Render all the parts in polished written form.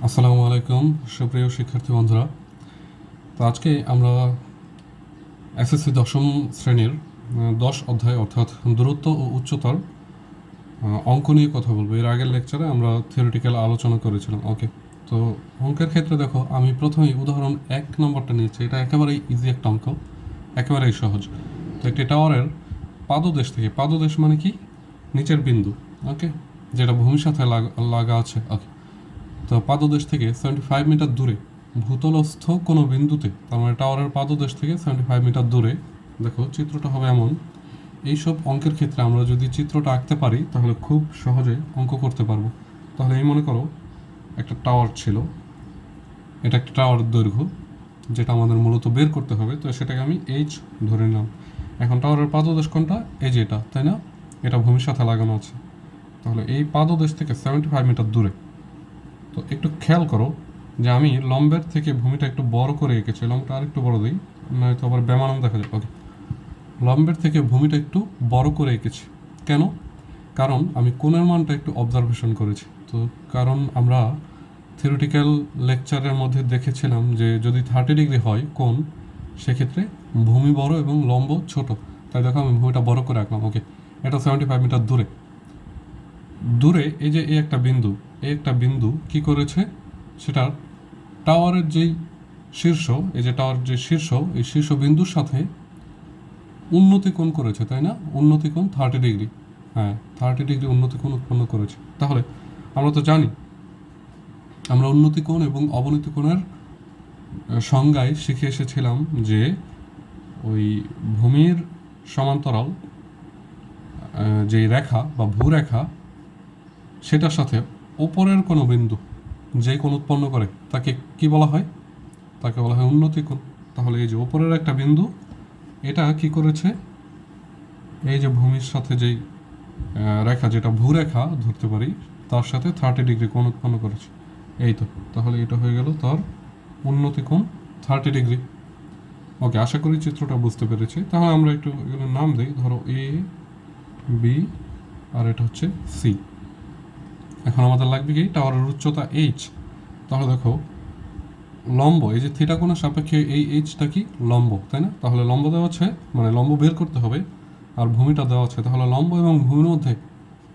আসসালামু আলাইকুম সুপ্রিয় শিক্ষার্থী বন্ধুরা। তো আজকে আমরা এসএসসি দশম শ্রেণীর 10 অধ্যায় অর্থাৎ দূরত্ব ও উচ্চতার অঙ্ক নিয়ে কথা বলবো। এর আগের লেকচারে আমরা থিওরিটিক্যাল আলোচনা করেছিলাম। ওকে, তো অঙ্কের ক্ষেত্রে দেখো আমি প্রথমেই উদাহরণ 1 নম্বরটা নিয়েছি। এটা একেবারেই ইজি একটা অঙ্ক, একেবারেই সহজ। তো একটি টাওয়ারের পাদদেশ থেকে, পাদদেশ মানে কি, নিচের বিন্দু, ওকে, যেটা ভূমির সাথে লাগা আছে। ওকে, তো পাদদেশ থেকে 75 মিটার দূরে ভূতলস্থ কোনো বিন্দুতে, তার মানে টাওয়ারের পাদদেশ থেকে 75 মিটার দূরে, দেখো চিত্রটা হবে এমন। এইসব অঙ্কের ক্ষেত্রে আমরা যদি চিত্রটা আঁকতে পারি তাহলে খুব সহজে অঙ্ক করতে পারবো। তাহলে এই মনে করো একটা টাওয়ার ছিল, এটা একটা টাওয়ারের দৈর্ঘ্য, যেটা আমাদের মূলত বের করতে হবে। তো সেটাকে আমি এইচ ধরে নিলাম। এখন টাওয়ারের পাদদেশ কোনটা? এই যে এটা, তাই না? এটা ভূমির সাথে লাগানো আছে। তাহলে এই পাদদেশ থেকে 75 মিটার দূরে। তো একটু খেয়াল করো যে আমি লম্বের থেকে ভূমিটা একটু বড় করে এঁকেছি। লম্বটা আর একটু বড় দিই, নয়তো আবার বেমানান দেখা যায়। ওকে, লম্বের থেকে ভূমিটা একটু বড় করে এঁকেছি। কেন? কারণ আমি কোণের মানটা একটু অবজারভেশন করেছি। তো কারণ আমরা থিওরিটিক্যাল লেকচারের মধ্যে দেখেছিলাম যে যদি 30 ডিগ্রি হয় কোণ, সেক্ষেত্রে ভূমি বড় এবং লম্ব ছোট। তাই দেখো আমি ভূমিটা বড় করে আঁকলাম। ওকে, এটা 75 মিটার দূরে। দূরে এই যে এই একটা বিন্দু, এই একটা বিন্দু কি করেছে, সেটা টাওয়ারের যেই শীর্ষ, এই যে টাওয়ার যে শীর্ষ, এই শীর্ষ বিন্দুর সাথে উন্নতি কোণ করেছে, তাই না? উন্নতি কোণ 30 ডিগ্রি। হ্যাঁ, 30 ডিগ্রি উন্নতি কোণ উৎপন্ন করেছে। তাহলে আমরা তো জানি, আমরা উন্নতি কোণ এবং অবনতি কোণের সংজ্ঞায় শিখে এসেছিলাম যে ওই ভূমির সমান্তরাল যে রেখা বা ভূরেখা, সেটার সাথে ওপরের কোনো বিন্দু যে কোণ উৎপন্ন করে তাকে কি বলা হয়? তাকে বলা হয় উন্নতি কোণ। তাহলে এই যে ওপরের একটা বিন্দু, এটা কি করেছে, এই যে ভূমির সাথে যেই রেখা, যেটা ভূরেখা ধরতে পারি, তার সাথে 30 ডিগ্রি কোণ উৎপন্ন করেছে। এই তো, তাহলে এটা হয়ে গেল তার উন্নতি কোণ 30 ডিগ্রি। ওকে, আশা করি চিত্রটা বুঝতে পেরেছি। তাহলে আমরা একটু এগুলোর নাম দিই। ধরো এ, বি, আর এটা হচ্ছে সি। এখন আমাদের লাগবে কি, টাওয়ারের উচ্চতা এইচ। তাহলে দেখো লম্ব, এই যে থিটা কোণের সাপেক্ষে এই এইচটা কি, লম্ব, তাই না? তাহলে লম্ব দেওয়া আছে, মানে লম্ব বের করতে হবে, আর ভূমিটা দেওয়া আছে। তাহলে লম্ব এবং ভূমির মধ্যে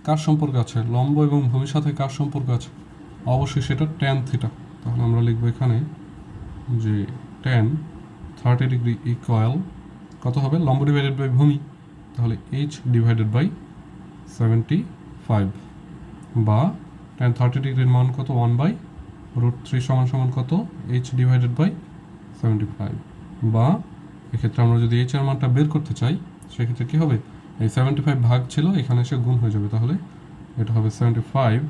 কার সম্পর্ক আছে? লম্ব এবং ভূমির সাথে কার সম্পর্ক আছে? অবশ্যই সেটা ট্যান থিটা। তাহলে আমরা লিখবো এখানে যে ট্যান 30 ডিগ্রি ইকুয়াল কত হবে? লম্ব ডিভাইডেড বাই ভূমি, তাহলে এইচ ডিভাইডেড বাই 75, বা ট্যান 30 ডিগ্রির মান কত? 1/√3 সমান সমান কত? H divided by 75। বা এক্ষেত্রে আমরা যদি এইচ এর মানটা বের করতে চাই, সেক্ষেত্রে কী হবে? এই 75 ভাগ ছিল, এখানে এসে গুণ হয়ে যাবে। তাহলে এটা হবে 75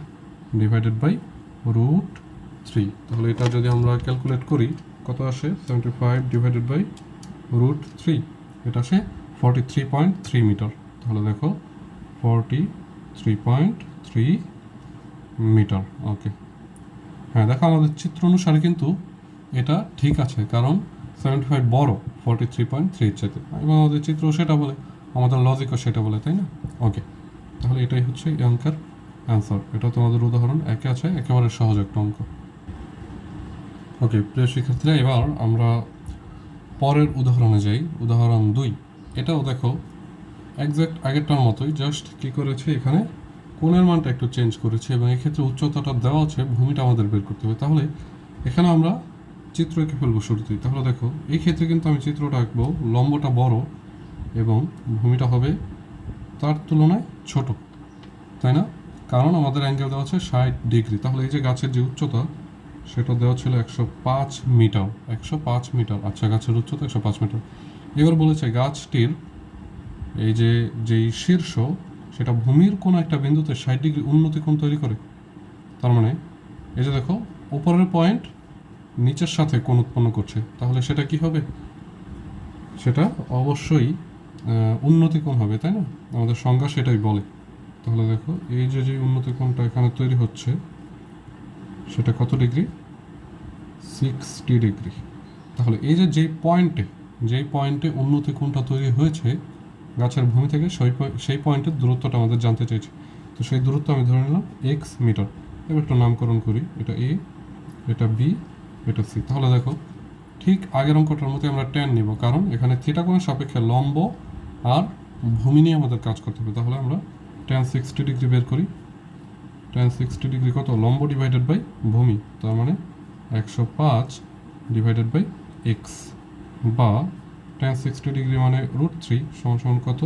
ডিভাইডেড বাই √3। তাহলে এটা যদি আমরা ক্যালকুলেট করি, কত আসে? 75 ডিভাইডেড বাই √3, এটা আসে 43.3 মিটার। তাহলে দেখো 43.3 মিটার। ওকে, হ্যাঁ দেখো আমাদের চিত্র অনুসারে কিন্তু এটা ঠিক আছে, কারণ 75 বড় 43.3 চাইতে, এবং আমাদের চিত্র সেটা বলে, আমাদের লজিকও সেটা বলে, তাই না? ওকে, তাহলে এটাই হচ্ছে এই অঙ্কের অ্যান্সার। এটা তোমাদের উদাহরণ একে আছে, একেবারে সহজ একটা অঙ্ক। ওকে প্রিয় শিক্ষার্থীরা, এবার আমরা পরের উদাহরণে যাই। উদাহরণ 2। এটাও দেখো একজ্যাক্ট আগেরটার মতোই, জাস্ট কী করেছে, এখানে কোণের মানটা একটু চেঞ্জ করেছে, এবং এক্ষেত্রে উচ্চতাটা দেওয়া আছে, ভূমিটা আমাদের বের করতে হবে। তাহলে এখানে আমরা চিত্র এঁকে ফেলবো শুরুতেই। তাহলে দেখো এই ক্ষেত্রে কিন্তু আমি চিত্রটা আঁকবো, লম্বটা বড় এবং ভূমিটা হবে তার তুলনায় ছোট, তাই না? কারণ আমাদের অ্যাঙ্গেল দেওয়া আছে 60 ডিগ্রি। তাহলে এই যে গাছের যে উচ্চতা, সেটা দেওয়া ছিল 105 মিটার। 105 মিটার, আচ্ছা, গাছের উচ্চতা 105 মিটার। এবার বলেছে গাছটির এই যে যেই শীর্ষ, সেটা ভূমির কোনো একটা বিন্দুতে 60 ডিগ্রি উন্নতি কোণ তৈরি করে। তার মানে এই যে দেখো উপরের পয়েন্ট নিচের সাথে কোণ উৎপন্ন করছে, তাহলে সেটা কি হবে? সেটা অবশ্যই উন্নতি কোণ হবে, তাই না? আমাদের সংজ্ঞা সেটাই বলে। তাহলে দেখো এই যে যে উন্নতি কোণটা এখানে তৈরি হচ্ছে, সেটা কত ডিগ্রি? 60 ডিগ্রি। তাহলে এই যে যেই পয়েন্টে উন্নতি কোণটা তৈরি হয়েছে গাছের ভূমি থেকে, সেই পয়েন্টের দূরত্বটা আমাদের জানতে চাইছে। তো সেই দূরত্ব আমি ধরে নিলাম x মিটার। এবার একটু নামকরণ করি, এটা a, এটা বি, এটা সি। তাহলে দেখো ঠিক আগের অঙ্কটার মতো আমরা ট্যান নিব, কারণ এখানে থিটা কোণের সাপেক্ষে লম্ব আর ভূমি নিয়ে আমাদের কাজ করতে হবে। তাহলে আমরা ট্যান 60 ডিগ্রি বের করি। ট্যান 60 ডিগ্রি কত? লম্ব ডিভাইডেড বাই ভূমি, তার মানে 105 ডিভাইডেড বাই এক্স, বা ট্যান 60 ডিগ্রি মানে √3 সমান সমান কত?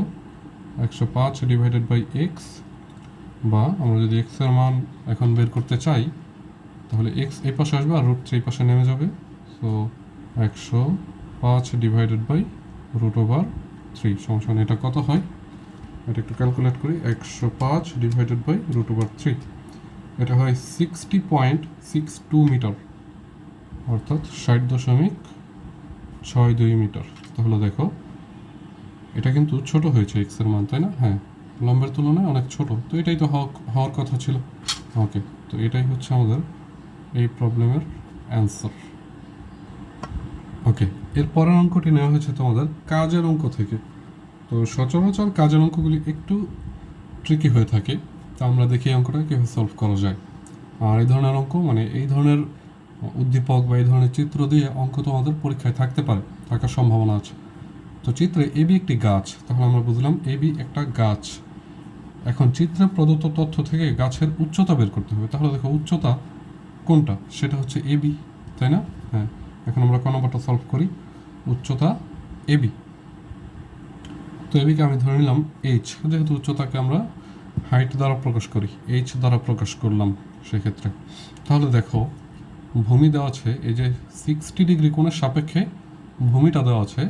105 ডিভাইডেড বাই এক্স, বা আমরা যদি এক্স এর মান এখন বের করতে চাই তাহলে এক্স এই পাশে আসবে আর √3 এই পাশে নেমে যাবে। সো 105 ডিভাইডেড বাই √3 সমান সমান এটা কত হয়? এটা একটু ক্যালকুলেট করি। 105 ডিভাইডেড বাই √3, এটা হয় 60.62 মিটার, অর্থাৎ 60.62 মিটার। তাহলে দেখো এটা কিন্তু ছোট হয়েছে এক্স এর মান, তাই না? হ্যাঁ, লম্বের তুলনায় অনেক ছোট, তো এটাই তো হওয়ার কথা ছিল। ওকে, তো এটাই হচ্ছে আমাদের এই প্রবলেমের অ্যান্সার। ওকে, এর পরের অঙ্কটি নেওয়া হয়েছে তোমাদের কাজের অঙ্ক থেকে। তো সচরাচর কাজের অঙ্কগুলি একটু ট্রিকি হয়ে থাকে, তো আমরা দেখি এই অঙ্কটা কীভাবে সলভ করা যায়। আর এই ধরনের অঙ্ক মানে এই ধরনের উদ্দীপক বা এই ধরনের চিত্র দিয়ে অঙ্ক তোমাদের পরীক্ষায় থাকার সম্ভাবনা আছে। তো চিত্রে এবি একটি গাছ, তাহলে আমরা বুঝলাম এবি একটা গাছ। এখন চিত্রে প্রদত্ত তথ্য থেকে গাছের উচ্চতা বের করতে হবে। তাহলে দেখো উচ্চতা কোনটা? সেটা হচ্ছে এবি, তাই না? হ্যাঁ, এখন আমরা ক নম্বরটা সলভ করি। উচ্চতা এবি, তো এবিকে আমি ধরে নিলাম এইচ, যেহেতু উচ্চতাকে আমরা হাইট দ্বারা প্রকাশ করি, এইচ দ্বারা প্রকাশ করলাম সেক্ষেত্রে। তাহলে দেখো ভূমি দেওয়া আছে, এই যে 60 ডিগ্রি কোণের সাপেক্ষে ভূমিটা দেওয়া আছে,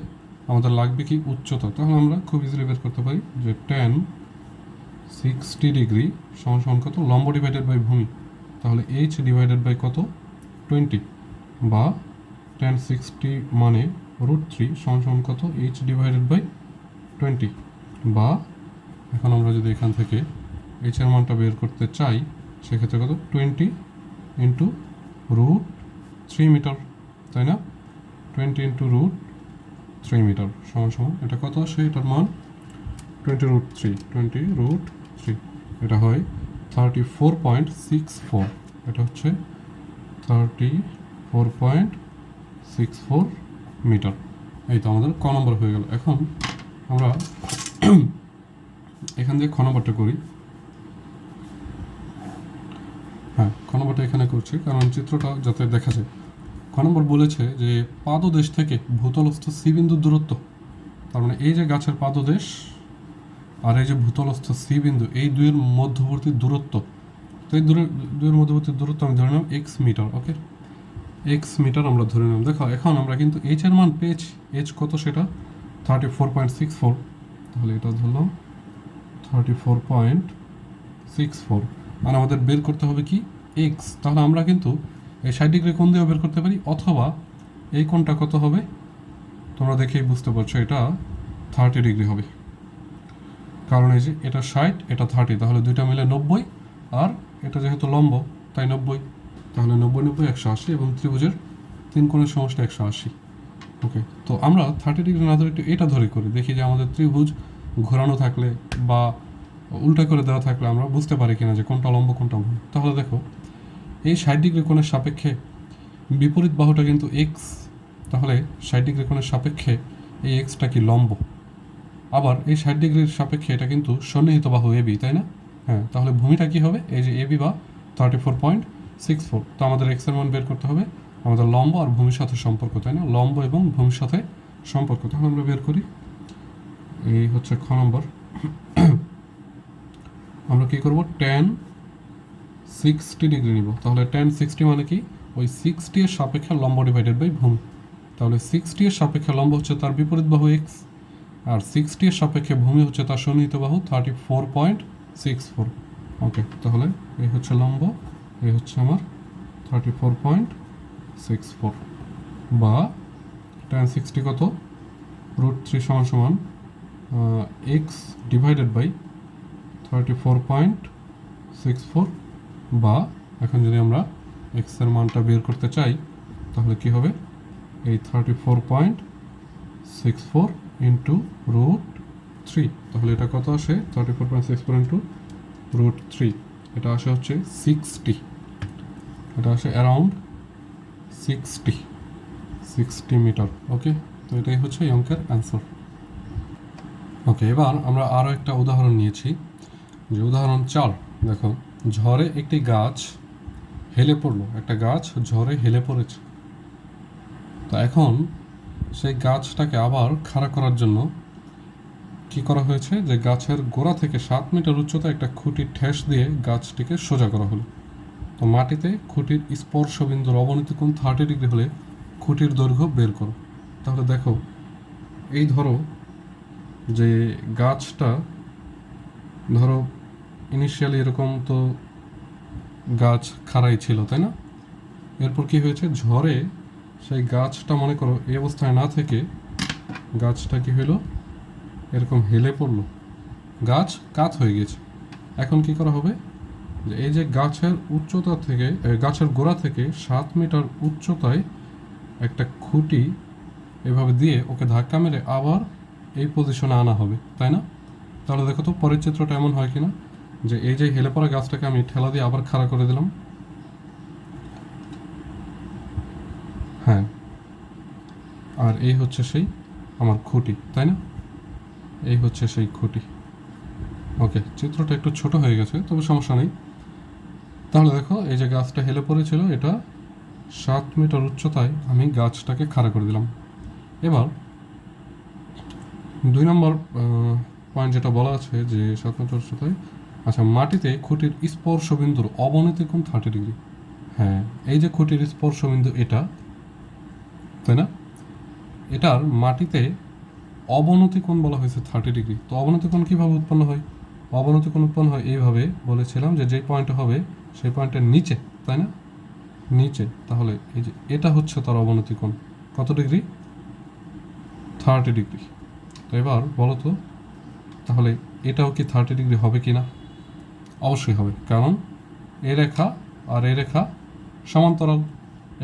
আমাদের লাগবে কি? উচ্চতা। তাহলে আমরা খুব ইজিলি বের করতে পারি যে ট্যান 60 ডিগ্রি সমান সমান কত? লম্ব ডিভাইডেড বাই ভূমি, তাহলে এইচ ডিভাইডেড বাই কত? 20, বা ট্যান 60 মানে √3 সমান সমান কত? এইচ ডিভাইডেড বাই 20, বা এখন আমরা যদি এখান থেকে এইচ এর মানটা বের করতে চাই সেক্ষেত্রে কত? 20 ইন্টু √3 মিটার, তাই না? 20 ইন্টু √3 মিটার সমান সমান এটা কত আসে? এটার মান 20√3, এটা হয় 34.64, এটা হচ্ছে 34.64 মিটার। এই তো আমাদের ক নম্বর হয়ে গেল। এখন আমরা এখান থেকে খ নম্বরটা করি। হ্যাঁ, খ নম্বরটা এখানে করছি কারণ চিত্রটা যাতে দেখা যায়। খ নম্বর বলেছে যে পাদদেশ থেকে ভূতলস্থ সি বিন্দুর দূরত্ব, তার মানে এই যে গাছের পাদদেশ আর এই যে ভূতলস্থ সি বিন্দু, এই দুইয়ের মধ্যবর্তী দূরত্ব, তো এই দুইয়ের মধ্যবর্তী দূরত্ব আমি ধরে নিলাম এক্স মিটার। ওকে, এক্স মিটার আমরা ধরে নিলাম। দেখো এখন আমরা কিন্তু এইচ এর মান পেয়েছি, এইচ কত? সেটা 34.64, তাহলে এটা ধরলাম 34.64, আর আমাদের বের করতে হবে কি? এক্স। তাহলে আমরা কিন্তু এই 60 ডিগ্রি কোণ দিয়েও বের করতে পারি, অথবা এই কোণটা কত হবে তোমরা দেখেই বুঝতে পারছো, এটা 30 ডিগ্রি হবে, কারণ এই যে এটা 60 এটা 30, তাহলে দুইটা মিলে 90, আর এটা যেহেতু লম্ব তাই 90, তাহলে 90 90 180, এবং ত্রিভুজের 3 কোণের সমষ্টি 180। ওকে, তো আমরা 30 ডিগ্রি না ধরে একটু এটা ধরে করি, দেখি যে আমাদের ত্রিভুজ ঘোরানো থাকলে বা উল্টা করে দেওয়া থাকলে আমরা বুঝতে পারি কিনা যে কোনটা লম্ব কোনটা ভূমি। তাহলে দেখো এই 60 ডিগ্রি কোণের সাপেক্ষে বিপরীত বাহুটা কিন্তু এক্স, তাহলে 60 ডিগ্রি কোণের সাপেক্ষে এই এক্সটা কি? লম্ব। আবার এই 60 ডিগ্রির সাপেক্ষে এটা কিন্তু সন্নিহিত বাহু এবি, তাই না? হ্যাঁ, তাহলে ভূমিটা কি হবে? এই যে এবি বা 34.64, তো আমাদের এক্স এর মান বের করতে হবে আমাদের লম্ব আর ভূমির সাথে সম্পর্ক, তাই না? লম্ব এবং ভূমির সাথে সম্পর্ক, তাহলে আমরা বের করি। এই হচ্ছে খ নম্বর। আমরা কি করব? ট্যান 60 ডিগ্রি নিব। তাহলে ট্যান 60 মানে কি? ওই 60 এর সাপেক্ষে লম্ব ডিভাইডেড বাই ভূমি, তাহলে 60 এর সাপেক্ষে লম্ব হচ্ছে তার বিপরীত বাহু এক্স, আর 60 এর সাপেক্ষে ভূমি হচ্ছে তার সন্নিহিত বাহু 34.64। ওকে, তাহলে এই হচ্ছে লম্ব, এই হচ্ছে আমার 34.64, বা ট্যান 60 কত? √3 সমান সমান এক্স ডিভাইডেড বাই 34.64, বা এখন যদি আমরা এক্স এর মানটা বের করতে চাই তাহলে কি হবে? এই 34.64 ইন্টু √3, তাহলে এটা কত আসে? 34.64 ইন্টু √3, এটা আসে হচ্ছে 60, এটা আসে অ্যারাউন্ড 60 60 মিটার। ওকে, তো এটাই হচ্ছে এই অঙ্কের অ্যান্সার। ওকে, এবার আমরা আরও একটা উদাহরণ নিয়েছি, যে উদাহরণ 4। দেখো, ঝড়ে একটি গাছ হেলে পড়লো, একটা গাছ ঝড়ে হেলে পড়েছে। তো এখন সেই গাছটাকে আবার খাড়া করার জন্য কি করা হয়েছে, যে গাছের গোড়া থেকে 7 মিটার উচ্চতা একটা খুঁটির ঠেস দিয়ে গাছটিকে সোজা করা হলো। তো মাটিতে খুঁটির স্পর্শবিন্দুর অবনতি কোণ 30 ডিগ্রি হলে খুঁটির দৈর্ঘ্য বের করো। তাহলে দেখো, এই ধরো যে গাছটা, ধরো ইনিশিয়ালি এরকম তো গাছ খাড়াই ছিল, তাই না? এরপর কি হয়েছে, ঝড়ে সেই গাছটা মনে করো এই অবস্থায় না থেকে গাছটা কি হলো, এরকম হেলে পড়লো, গাছ কাত হয়ে গেছে। এখন কি করা হবে, যে এই যে গাছের উচ্চতা থেকে, গাছের গোড়া থেকে 7 মিটার উচ্চতায় একটা খুঁটি এভাবে দিয়ে ওকে ধাক্কা মেরে আবার এই পজিশনে আনা হবে, তাই না? তাহলে দেখো তো পরের চিত্রটা এমন হয় কিনা, যে এই যে হেলে পড়া গাছটাকে আমি ঠেলা দিয়ে আবার খাড়া করে দিলাম। হ্যাঁ, আর এই হচ্ছে সেই আমার খুঁটি, তাই না? এই হচ্ছে সেই খুঁটি। ওকে, চিত্রটা একটু ছোট হয়ে গেছে, তবে সমস্যা নেই। তাহলে দেখো, এই যে গাছটা হেলে পড়েছিল, এটা 7 মিটার উচ্চতায় আমি গাছটাকে খাড়া করে দিলাম। এবার 2 নম্বর পয়েন্ট যেটা বলা আছে, যে 7 মিটার উচ্চতায়, আচ্ছা, মাটিতে খুঁটির স্পর্শবিন্দুর অবনতি কোণ 30 ডিগ্রি। হ্যাঁ, এই যে খুঁটির স্পর্শবিন্দু এটা, তাই না? এটার মাটিতে অবনতি কোণ বলা হয়েছে 30 ডিগ্রি। তো অবনতি কোণ কীভাবে উৎপন্ন হয়? অবনতি কোণ উৎপন্ন হয় এইভাবে, বলেছিলাম যে যেই পয়েন্টটা হবে সেই পয়েন্টের নিচে, তাই না? নিচে। তাহলে এই যে এটা হচ্ছে তার অবনতি কোণ, কত ডিগ্রি? 30 ডিগ্রি। তো এবার বলো তো, তাহলে এটাও কি 30 ডিগ্রি হবে কি না? অবশ্যই হবে, কারণ এই রেখা আর এই রেখা সমান্তরাল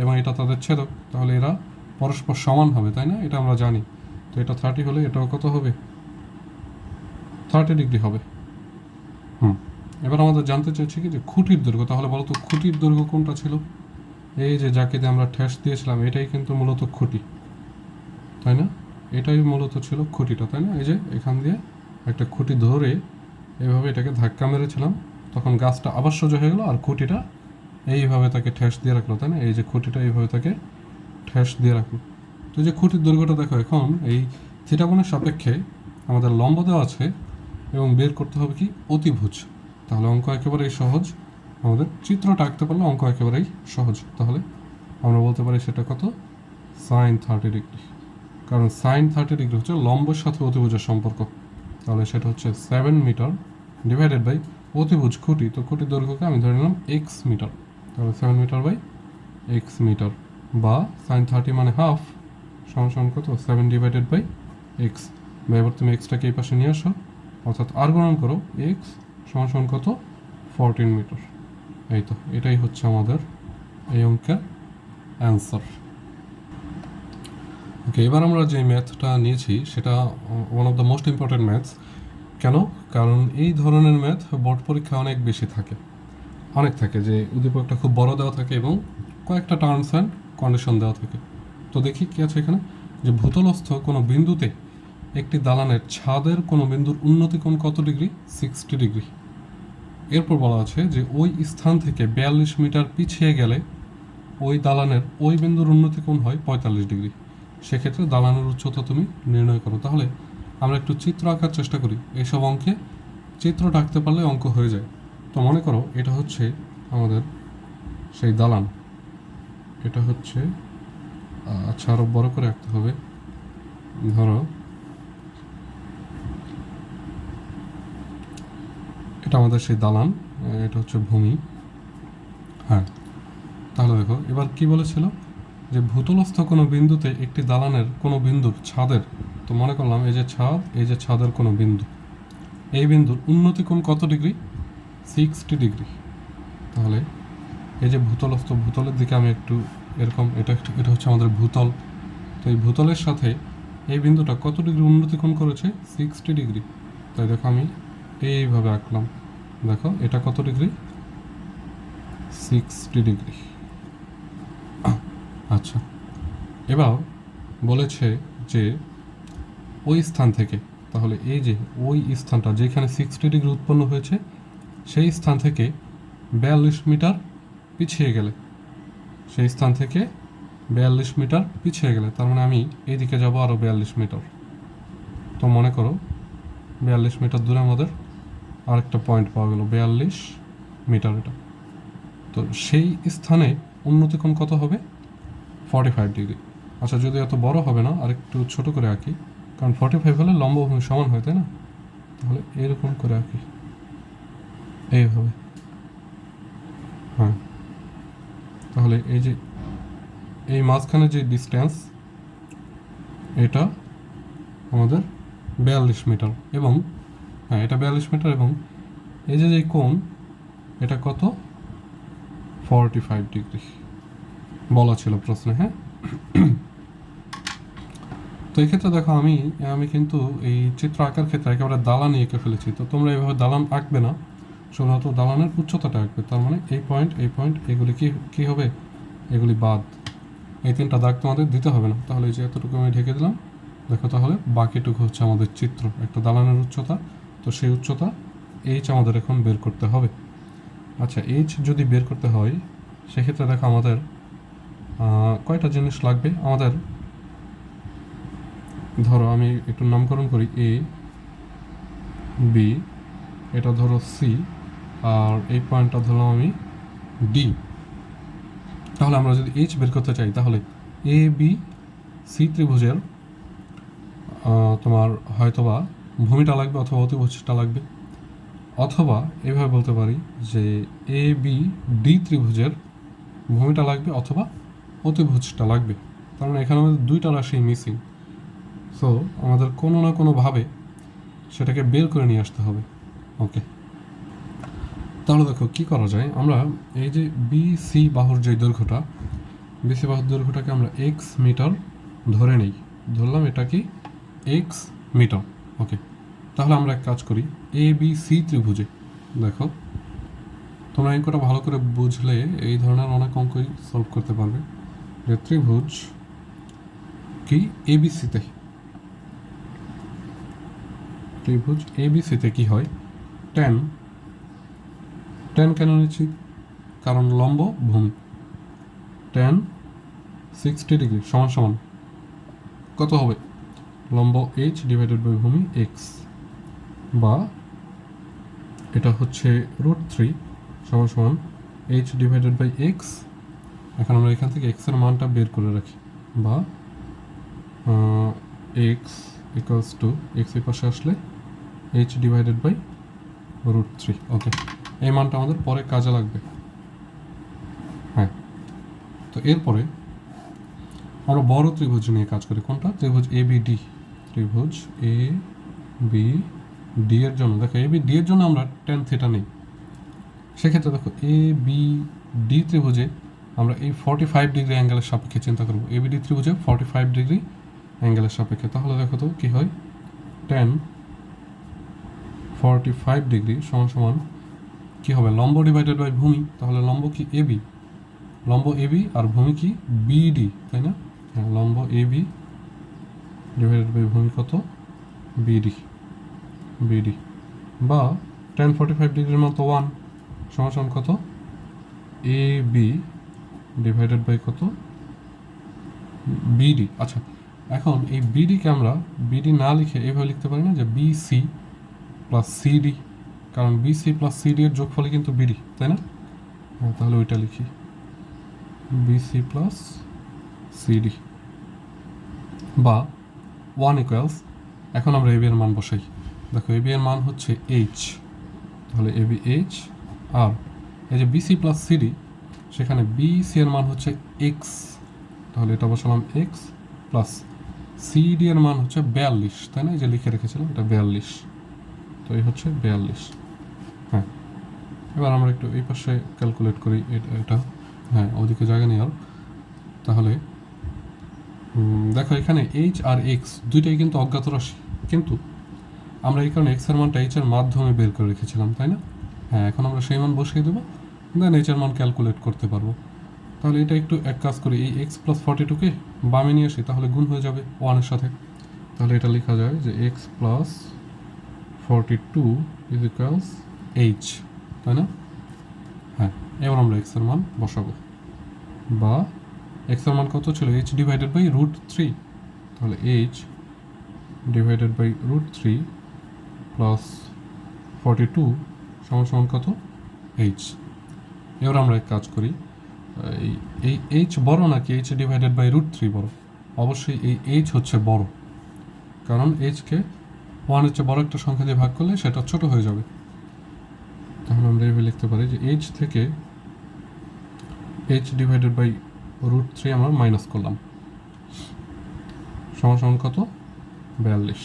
এবং এটা তাদের ছেদক, তাহলে এরা পরস্পর সমান হবে, তাই না? এটা আমরা জানি। তো এটা 30 হলে এটাও কত হবে? 30 ডিগ্রি হবে। এবার আমাদের জানতে চাইছি কি, যে খুঁটির দৈর্ঘ্য। তাহলে বলো তো, খুঁটির দৈর্ঘ্য কোনটা ছিল? এই যে যাকে দিয়ে আমরা ঠেস দিয়েছিলাম, এটাই কিন্তু মূলত খুঁটি, তাই না? এটাই মূলত ছিল খুঁটিটা, তাই না? এই যে এখান দিয়ে একটা খুঁটি ধরে এইভাবে এটাকে ধাক্কা মেরেছিলাম, তখন গাছটা আবার সোজা হয়ে গেলো, আর খুঁটিটা এইভাবে তাকে ঠেস দিয়ে রাখলো, তাই না? এই যে খুঁটিটা এইভাবে তাকে ঠেস দিয়ে রাখলো। তো যে খুঁটির দৈর্ঘ্যটা দেখো, এখন এই থিটা কোণের সাপেক্ষে আমাদের লম্ব দেওয়া আছে এবং বের করতে হবে কি, অতিভুজ। তাহলে অঙ্ক একেবারেই সহজ, আমাদের চিত্রটা আঁকতে পারলে অঙ্ক একেবারেই সহজ। তাহলে আমরা বলতে পারি সেটা কত, সাইন 30 ডিগ্রি, কারণ সাইন 30 ডিগ্রি হচ্ছে লম্বের সাথে অতিভুজের সম্পর্ক। তাহলে সেটা হচ্ছে 7 মিটার ডিভাইডেড বাই অতিভুজ খুঁটি, তো খুঁটির দৈর্ঘ্যকে আমি ধরে নিলাম এক্স মিটার। তাহলে 7 মিটার বাই এক্স মিটার, বা সাইন 30 মানে হাফ, সমান কত, 7 ডিভাইডেড বাই এক্স। বা এবার তুমি এক্সটাকে এই পাশে নিয়ে আসো, অর্থাৎ আর গুণন করো, এক্স সমান কত, 14 মিটার। এই তো, এটাই হচ্ছে আমাদের এই অঙ্কের অ্যান্সার। ওকে, এবার আমরা যে ম্যাথটা নিয়েছি সেটা one of the most important maths. কেন? কারণ এই ধরনের ম্যাথ বোর্ড পরীক্ষা অনেক বেশি থাকে, অনেক থাকে, যে উদ্দীপকটা খুব বড় দেওয়া থাকে এবং কয়েকটা টার্মস অ্যান্ড কন্ডিশন দেওয়া থাকে। তো দেখি কী আছে এখানে, যে ভূতলস্থ কোনো বিন্দুতে একটি দালানের ছাদের কোনো বিন্দুর উন্নতি কোণ কত ডিগ্রি? 60 ডিগ্রি। এরপর বলা আছে যে ওই স্থান থেকে 42 মিটার পিছিয়ে গেলে ওই দালানের ওই বিন্দুর উন্নতি কোণ হয় 45 ডিগ্রি। সেক্ষেত্রে দালানের উচ্চতা তুমি নির্ণয় করো। তাহলে আমরা একটু চিত্র আঁকার চেষ্টা করি। এইসব অঙ্কে চিত্রটা আঁকতে পারলে অঙ্ক হয়ে যায়। তো মনে করো এটা হচ্ছে আমাদের সেই দালান, এটা হচ্ছে, আচ্ছা আরও বড় করে আঁকতে হবে। ধরো এটা আমাদের সেই দালান, এটা হচ্ছে ভূমি। হ্যাঁ, তাহলে দেখো এবার কি বলেছিল, যে ভূতলস্থ কোনো বিন্দুতে একটি দালানের কোনো বিন্দুর ছাদের, তো মনে করলাম এই যে ছাদ, এই যে ছাদের কোনো বিন্দু, এই বিন্দুর উন্নতি কোণ কত ডিগ্রি? 60 ডিগ্রি। তাহলে এই যে ভূতলস্থ, ভূতলের দিকে আমি একটু এরকম, এটা হচ্ছে আমাদের ভূতল। তো এই ভূতলের সাথে এই বিন্দুটা কত ডিগ্রি উন্নতি কোণ করেছে? 60 ডিগ্রি। তাই দেখো আমি এইভাবে আঁকলাম, দেখো এটা কত ডিগ্রি? 60 ডিগ্রি। আচ্ছা, এবার বলেছে যে ওই স্থান থেকে, তাহলে এই যে ওই স্থানটা যেখানে 60 ডিগ্রি উৎপন্ন হয়েছে সেই স্থান থেকে 42 মিটার পিছিয়ে গেলে, সেই স্থান থেকে 42 মিটার পিছিয়ে গেলে, তার মানে আমি এইদিকে যাব আরও 42 মিটার। তো মনে করো 42 মিটার দূরে আমাদের আরেকটা পয়েন্ট পাওয়া গেল 42 মিটার, এটা। তো সেই স্থানে উন্নতিকোণ কত হবে? 45 ডিগ্রি। আচ্ছা, যদি এত বড় হবে না, আরেকটু ছোট করে আঁকি, কারণ 45 হলে লম্বভূমি সমান হয়, তাই না? তাহলে এরকম করে আঁকি, এইভাবে। হ্যাঁ, তাহলে এই যে এই মাঝখানে যে ডিস্টেন্স, এটা আমাদের 42 মিটার, এবং হ্যাঁ এটা 42 মিটার, এবং এই যে কোণ, এটা কত? 45 ডিগ্রি বলা ছিল প্রশ্নে। হ্যাঁ, তো এই ক্ষেত্রে দেখো আমি কিন্তু এই চিত্র আঁকার ক্ষেত্রে একেবারে দালান এঁকে ফেলেছি। তো তোমরা এইভাবে দালান আঁকবে না, শুধুমাত্র দালানের উচ্চতাটা আঁকবে। তার মানে এই পয়েন্ট এগুলি কি হবে? এগুলি বাদ। এই 3টা দাগ তোমাদের দিতে হবে না। তাহলে এই যে এতটুকু আমি ঢেকে দিলাম, দেখো। তাহলে বাকিটুকু হচ্ছে আমাদের চিত্র, একটা দালানের উচ্চতা। তো সেই উচ্চতা এইচ আমাদের এখন বের করতে হবে। আচ্ছা, এইচ যদি বের করতে হয়, সেক্ষেত্রে দেখো আমাদের কয়টা জিনিস লাগবে। আমাদের ধরো আমি একটু নামকরণ করি, এ বি, এটা ধরো সি, আর এই পয়েন্টটা ধরলাম আমি ডি। তাহলে আমরা যদি এইচ বের করতে চাই, তাহলে এ বি সি ত্রিভুজের তোমার হয়তোবা ভূমিটা লাগবে অথবা অতিভুজটা লাগবে, অথবা এভাবে বলতে পারি যে এ বি ডি ত্রিভুজের ভূমিটা লাগবে অথবা অতিভুজটা লাগবে। তার মানে এখানে আমাদের 2টা রাশি মিসিং। সো আমাদের কোনো না কোনোভাবে সেটাকে বের করে নিয়ে আসতে হবে। ওকে, তাহলে দেখো কী করা যায়। আমরা এই যে বিসি বাহুর যে দৈর্ঘ্যটা, বিসি বাহুর দৈর্ঘ্যটাকে আমরা এক্স মিটার ধরে নেই। ধরলাম এটা কি এক্স মিটার। ওকে, তাহলে আমরা এক কাজ করি, এ বি সি ত্রিভুজে দেখো, তোমরা অঙ্কটা ভালো করে বুঝলে এই ধরনের অনেক অঙ্কই সলভ করতে পারবে। যে ত্রিভুজ কি এবিসিতে, ত্রিভুজ এবিসিতে কি হয়, ট্যান কেন নিচ্ছি? কারণ লম্ব ভূমি, ট্যান 60 ডিগ্রি সমান সমান কত হবে? লম্ব এইচ ডিভাইডেড বাই ভূমি এক্স, বা এটা হচ্ছে √3 সমান সমান এইচ ডিভাইডেড বাই এক্স। এখন আমরা এখান থেকে এক্সের মানটা বের করে রাখি, বা এক্স ইকুয়ালস টু, এক্স এই পাশে আসলে এইচ ডিভাইডেড বাই √3। ওকে, এই মানটা আমাদের পরে কাজে লাগবে। হ্যাঁ, তো এরপরে আমরা বড় ত্রিভুজ নিয়ে কাজ করি। কোনটা? ত্রিভুজ এ বি ডি। ত্রিভুজ এ বি ডি এর জন্য দেখো, এ বি ডি এর জন্য আমরা tan থিটা নেই। সেক্ষেত্রে দেখো এ বি ডি ত্রিভুজে আমরা এই 45 ডিগ্রি অ্যাঙ্গেলের সাপেক্ষে চিন্তা করবো। এ বি ডি ত্রিভুজে 45 ডিগ্রি অ্যাঙ্গেলের সাপেক্ষে। তাহলে দেখো তো কী হয়, tan 45 ডিগ্রি সমান সমান কী হবে? লম্ব ডিভাইডেড বাই ভূমি। তাহলে লম্ব কি এ বি, লম্ব এ বি, আর ভূমি কি বিডি, তাই না? হ্যাঁ, লম্ব এ বি ডিভাইডেড বাই ভূমি কত? বিডি, বা tan 45 ডিগ্রির মতো 1 সমান সমান কত? এ বি ডিভাইডেড বাই কত? বিডি। আচ্ছা, এখন এই বিডিকে আমরা বিডি না লিখে এভাবে লিখতে পারি না যে বিসি প্লাস সিডি, কারণ বিসি প্লাস সিডি এর যোগফলই কিন্তু বিডি, তাই না? হ্যাঁ, তাহলে ওইটা লিখি, বিসি প্লাস সিডি, বা 1 ইকুয়ালস, এখন আমরা এবি এর মান বসাই। দেখো এবি এর মান হচ্ছে এইচ, তাহলে এবি এইচ, আর এই যে বিসি প্লাস সিডি, সেখানে বিসি এর মান হচ্ছে এক্স, তাহলে এটা বসালাম এক্স, প্লাস সিডি এর মান হচ্ছে 42, তাই না? এই যে লিখে রেখেছিলাম এটা 42, তো এই হচ্ছে 42। হ্যাঁ, এবার আমরা একটু এই পাশে ক্যালকুলেট করি এটা। হ্যাঁ, ওদিকে জায়গা নেই আর। তাহলে দেখো এখানে এইচ আর এক্স দুইটাই কিন্তু অজ্ঞাত রাশি, কিন্তু আমরা এই কারণে এক্সের মানটা এইচের মাধ্যমে বের করে রেখেছিলাম, তাই না? হ্যাঁ, এখন আমরা সেই মান বসিয়ে দেবো, দেন এইচের মান ক্যালকুলেট করতে পারবো। তাহলে এটা একটু এক কাজ করি, এই এক্স প্লাস 42কে বামে নিয়ে আসি, তাহলে গুণ হয়ে যাবে 1-এর সাথে। তাহলে এটা লেখা যায় যে x plus 42 is equals H, তাই না? হ্যাঁ, এবার আমরা এক্সের মান বসাবো, বা এক্সের মান কত ছিল, এইচ ডিভাইডেড বাই √3। তাহলে এইচ ডিভাইডেড বাই √3 প্লাস 42 সমান সমান কত, এইচ। এবার আমরা এক কাজ করি, এই এইচ বড় নাকি এইচ ডিভাইডেড বাই √3 বড়? অবশ্যই এই এইচ হচ্ছে বড়, কারণ এইচকে 1-এর চেয়ে বড় একটা সংখ্যা দিয়ে ভাগ করলে সেটা ছোট হয়ে যাবে। তাহলে আমরা এইভাবে লিখতে পারি যে এইচ থেকে এইচ ডিভাইডেড বাই √3 আমরা মাইনাস করলাম, সমান সমান কত, 42।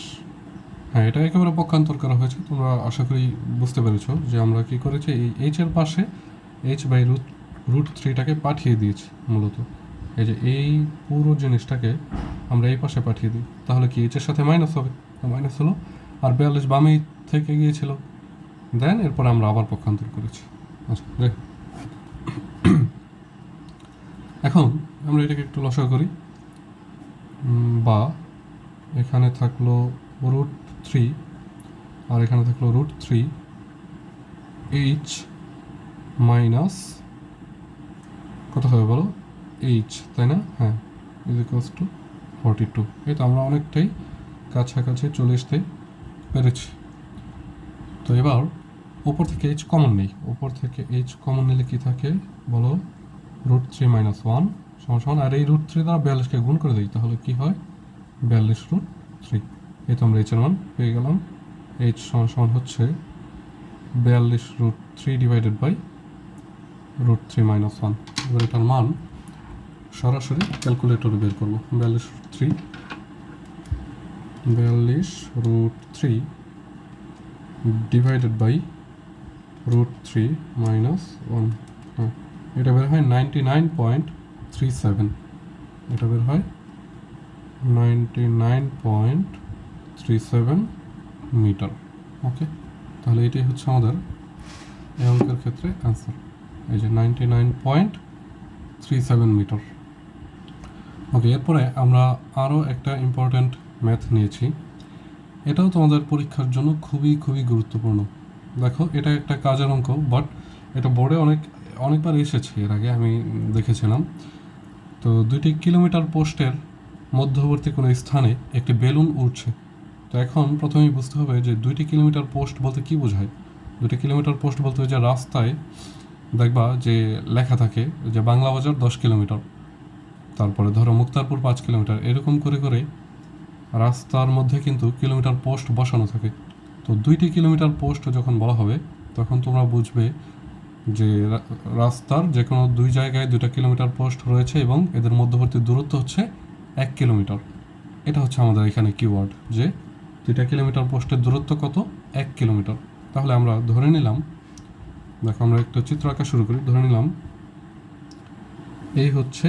হ্যাঁ, এটা একেবারে পক্ষান্তর করা হয়েছে, তোমরা আশা করি বুঝতে পেরেছো যে আমরা কি করেছি, এই এইচের পাশে এইচ বাই √3টাকে পাঠিয়ে দিয়েছি মূলত। এই যে এই পুরো জিনিসটাকে আমরা এই পাশে পাঠিয়ে দিই, তাহলে কি এইচের সাথে মাইনাস হবে, মাইনাস হলো, আর 42 বামেই থেকে গিয়েছিল, দেন এরপর আমরা আবার পক্ষান্তর করেছি। আচ্ছা, দেখ এখন আমরা এটাকে একটু লসাগু করি, বা এখানে থাকলো √3 আর এখানে থাকলো √3 এইচ মাইনাস কত হবে বলো, এইচ, তাই না? হ্যাঁ, ইজ ইকুয়ালস টু 42। এই তো আমরা অনেকটাই কাছাকাছি চলে আসতে পেরেছি। তো এবার ওপর থেকে এইচ কমন নেই, ওপর থেকে এইচ কমন নিলে কি থাকে বলো, √3 - 1 সমান সমান, আর এই √3 দ্বারা 42কে গুণ করে দিই, তাহলে কি হয়, 42√3। এই তো আমরা এইচের মান পেয়ে গেলাম। এইচ সমান সমান হচ্ছে 42√3 ডিভাইডেড বাই √3 - 1। এবার এটার মান সরাসরি ক্যালকুলেটরে বের করবো। 42√3 ডিভাইডেড বাই √3 - 1, হ্যাঁ, এটা বের হয় 99.37, এটা বের হয় 99.37 মিটার। ওকে, তাহলে এটাই হচ্ছে আমাদের এই অঙ্কের ক্ষেত্রে অ্যান্সার, এই যে 99.37 মিটার। ওকে, এরপরে আমরা আরও একটা ইম্পর্ট্যান্ট ম্যাথ নিয়েছি, এটাও তোমাদের পরীক্ষার জন্য খুবই খুবই গুরুত্বপূর্ণ। দেখো, এটা একটা কাজের অঙ্ক, বাট এটা বোর্ডে অনেকবার এসেছে, এর আগে আমি দেখেছিলাম। তো 2 কিলোমিটার পোস্টের মধ্যবর্তী কোনো স্থানে একটি বেলুন উড়ছে। তো এখন প্রথমেই বুঝতে হবে যে 2 কিলোমিটার পোস্ট বলতে কী বোঝায়। 2 কিলোমিটার পোস্ট বলতে যে রাস্তায় দেখবা যে লেখা থাকে যে বাংলা বাজার 10 কিলোমিটার, তারপরে ধরো মুক্তারপুর 5 কিলোমিটার, এরকম করে করে রাস্তার মধ্যে কিন্তু কিলোমিটার পোস্ট বসানো থাকে। তো 2 কিলোমিটার পোস্ট যখন বলা হবে, তখন তোমরা বুঝবে যে রাস্তার যে কোনো 2 জায়গায় 2 কিলোমিটার পোস্ট রয়েছে এবং এদের মধ্যবর্তী দূরত্ব হচ্ছে 1 কিলোমিটার। এটা হচ্ছে আমাদের এখানে কিওয়ার্ড, যে 2 কিলোমিটার পোস্টের দূরত্ব কত, 1 কিলোমিটার। তাহলে আমরা ধরে নিলাম, দেখো আমরা একটা চিত্র আঁকা শুরু করি, ধরে নিলাম এই হচ্ছে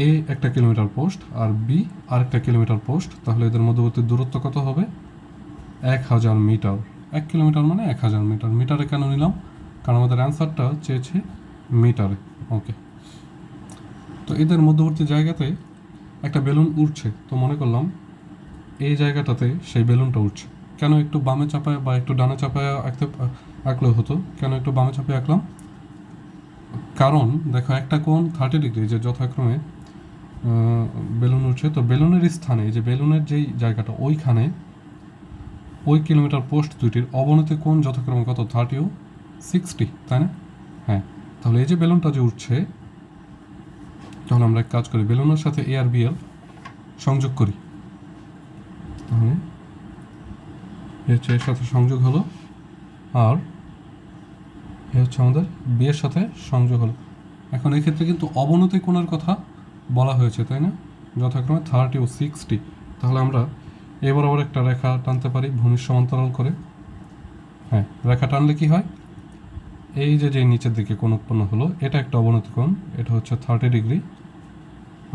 এ একটা কিলোমিটার পোস্ট আর বি আর একটা কিলোমিটার পোস্ট, তাহলে এদের মধ্যবর্তী দূরত্ব কত হবে, 1000 মিটার। 1 কিলোমিটার মানে 1000 মিটার। মিটারে কেন নিলাম, কারণ আমাদের অ্যান্সারটা চেয়েছে মিটারে। ওকে, তো এদের মধ্যবর্তী জায়গাতে একটা বেলুন উঠছে, তো মনে করলাম এই জায়গাটাতে সেই বেলুনটা উঠছে। কেন একটু বামে চাপায় বা একটু ডানে চাপায় আঁকলেও হতো, কেন একটু বামে চাপায় আঁকলাম, কারণ দেখো একটা কোণ 30 ডিগ্রি, যে যথাক্রমে বেলুন উঠছে, তো বেলুনের স্থানে, যে বেলুনের যেই জায়গাটা ওইখানে ওই কিলোমিটার পোস্ট দুইটির অবনতি কোণ যথাক্রমে কত, 30 ও 60, তাই না? হ্যাঁ, তাহলে এই যে বেলুনটা যে উঠছে, তাহলে আমরা এক কাজ করি, বেলুনের সাথে এ আর বি এর সংযোগ করি। তাহলে হচ্ছে এর সাথে সংযোগ হলো, আর এ হচ্ছে আমাদের বি এর সাথে সংযোগ হলো। এখন এক্ষেত্রে কিন্তু অবনতি কোণের কথা বলা হয়েছে, তাই না? যথাক্রমে 30 ও 60। তাহলে আমরা এ বরাবর একটা রেখা টানতে পারি ভূমির সমান্তরাল করে। হ্যাঁ, রেখা টানলে কি হয়, এই যে নিচের দিকে কোণ উৎপন্ন হলো, এটা একটা অবনতি কোণ, এটা হচ্ছে 30 ডিগ্রি।